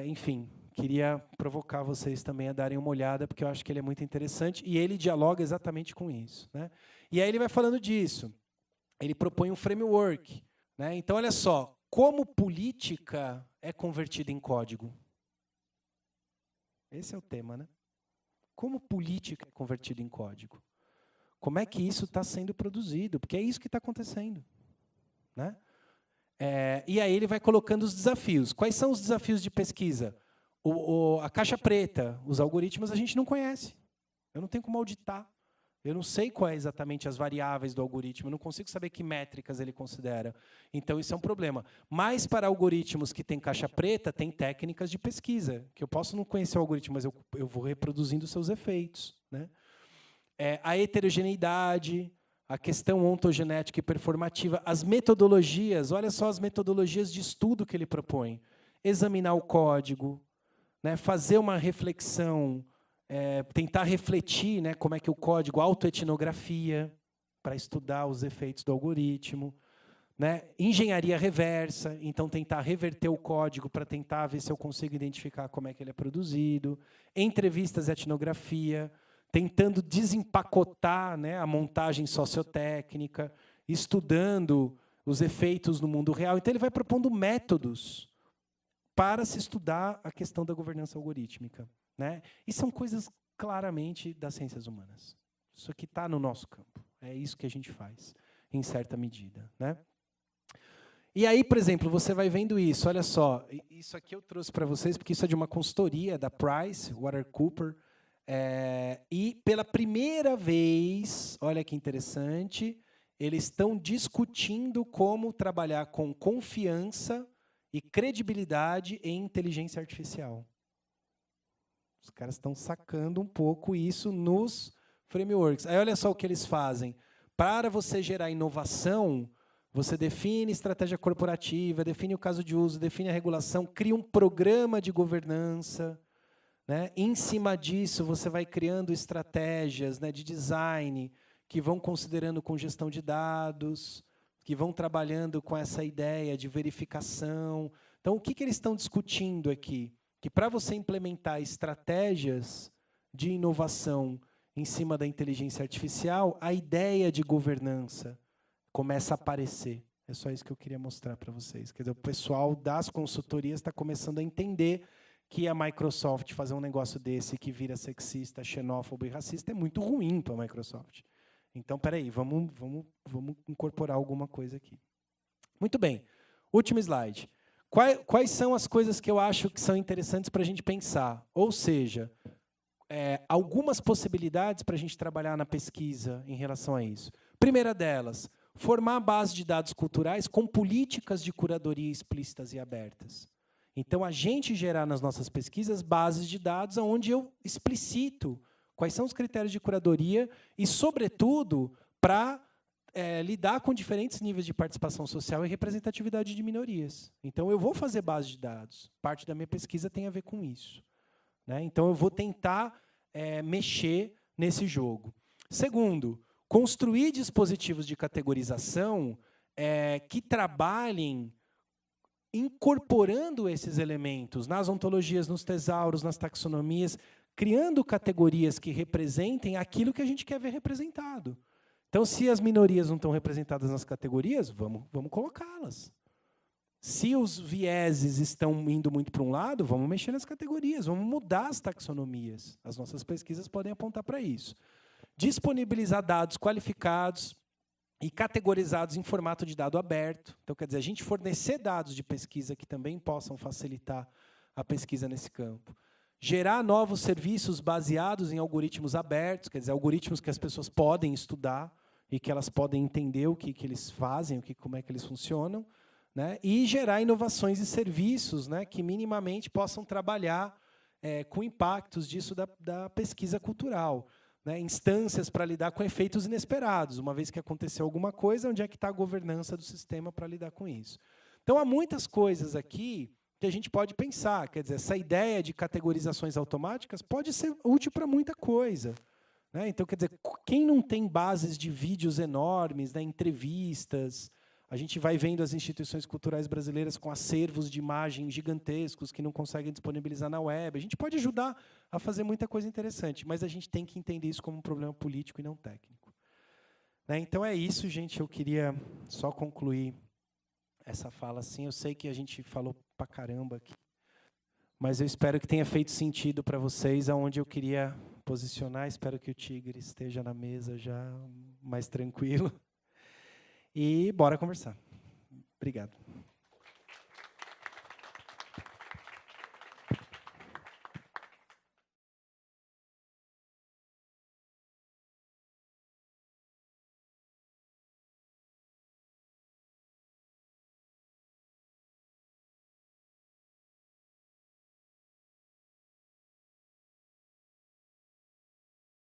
enfim, queria provocar vocês também a darem uma olhada, porque eu acho que ele é muito interessante e ele dialoga exatamente com isso. Né? E aí ele vai falando disso. Ele propõe um framework. Né? Então, olha só, como política é convertida em código? Esse é o tema, né? Como política é convertida em código? Como é que isso está sendo produzido? Porque é isso que está acontecendo. Né? E aí ele vai colocando os desafios. Quais são os desafios de pesquisa? A caixa preta, os algoritmos a gente não conhece. Eu não tenho como auditar. Eu não sei quais exatamente as variáveis do algoritmo. Eu não consigo saber que métricas ele considera. Então, isso é um problema. Mas, para algoritmos que têm caixa preta, tem técnicas de pesquisa, que eu posso não conhecer o algoritmo, mas eu vou reproduzindo seus efeitos. Né? A heterogeneidade, a questão ontogenética e performativa, as metodologias, olha só as metodologias de estudo que ele propõe. Examinar o código, né, fazer uma reflexão, tentar refletir, né, como é que o código, autoetnografia, para estudar os efeitos do algoritmo. Né, engenharia reversa, então tentar reverter o código para tentar ver se eu consigo identificar como é que ele é produzido. Entrevistas e etnografia, tentando desempacotar, né, a montagem sociotécnica, estudando os efeitos no mundo real. Então, ele vai propondo métodos para se estudar a questão da governança algorítmica. Né? E são coisas claramente das ciências humanas. Isso aqui está no nosso campo. É isso que a gente faz, em certa medida. Né? E aí, por exemplo, você vai vendo isso. Olha só, isso aqui eu trouxe para vocês, porque isso é de uma consultoria da Price Waterhouse. E pela primeira vez, olha que interessante, eles estão discutindo como trabalhar com confiança e credibilidade em inteligência artificial. Os caras estão sacando um pouco isso nos frameworks. Aí olha só o que eles fazem. Para você gerar inovação, você define estratégia corporativa, define o caso de uso, define a regulação, cria um programa de governança. Né? Em cima disso, você vai criando estratégias, né, de design que vão considerando com gestão de dados, que vão trabalhando com essa ideia de verificação. Então, o que eles estão discutindo aqui? Que para você implementar estratégias de inovação em cima da inteligência artificial, a ideia de governança começa a aparecer. É só isso que eu queria mostrar para vocês. Quer dizer, o pessoal das consultorias está começando a entender que a Microsoft fazer um negócio desse que vira sexista, xenófobo e racista é muito ruim para a Microsoft. Então, peraí, vamos incorporar alguma coisa aqui. Muito bem. Último slide. Quais são as coisas que eu acho que são interessantes para a gente pensar? Ou seja, algumas possibilidades para a gente trabalhar na pesquisa em relação a isso. Primeira delas, formar base de dados culturais com políticas de curadoria explícitas e abertas. Então, a gente gerar nas nossas pesquisas bases de dados onde eu explicito quais são os critérios de curadoria e, sobretudo, para lidar com diferentes níveis de participação social e representatividade de minorias. Então, eu vou fazer base de dados. Parte da minha pesquisa tem a ver com isso. Né? Então, eu vou tentar mexer nesse jogo. Segundo, construir dispositivos de categorização que trabalhem incorporando esses elementos nas ontologias, nos tesauros, nas taxonomias, criando categorias que representem aquilo que a gente quer ver representado. Então, se as minorias não estão representadas nas categorias, vamos colocá-las. Se os vieses estão indo muito para um lado, vamos mexer nas categorias, vamos mudar as taxonomias. As nossas pesquisas podem apontar para isso. Disponibilizar dados qualificados e categorizados em formato de dado aberto. Então, quer dizer, a gente fornecer dados de pesquisa que também possam facilitar a pesquisa nesse campo. Gerar novos serviços baseados em algoritmos abertos, quer dizer, algoritmos que as pessoas podem estudar e que elas podem entender o que eles fazem, como é que eles funcionam. Né? E gerar inovações e serviços, né, que minimamente possam trabalhar com impactos disso da pesquisa cultural. Né? Instâncias para lidar com efeitos inesperados. Uma vez que aconteceu alguma coisa, onde é que está a governança do sistema para lidar com isso? Então, há muitas coisas aqui que a gente pode pensar. Quer dizer, essa ideia de categorizações automáticas pode ser útil para muita coisa. Né? Então, quer dizer, quem não tem bases de vídeos enormes, né, entrevistas... A gente vai vendo as instituições culturais brasileiras com acervos de imagens gigantescos que não conseguem disponibilizar na web. A gente pode ajudar a fazer muita coisa interessante, mas a gente tem que entender isso como um problema político e não técnico. Né? Então, é isso, gente. Eu queria só concluir essa fala assim. Eu sei que a gente falou pra caramba aqui, mas eu espero que tenha feito sentido para vocês aonde eu queria posicionar. Espero que o Tigre esteja na mesa já mais tranquilo. E bora conversar. Obrigado.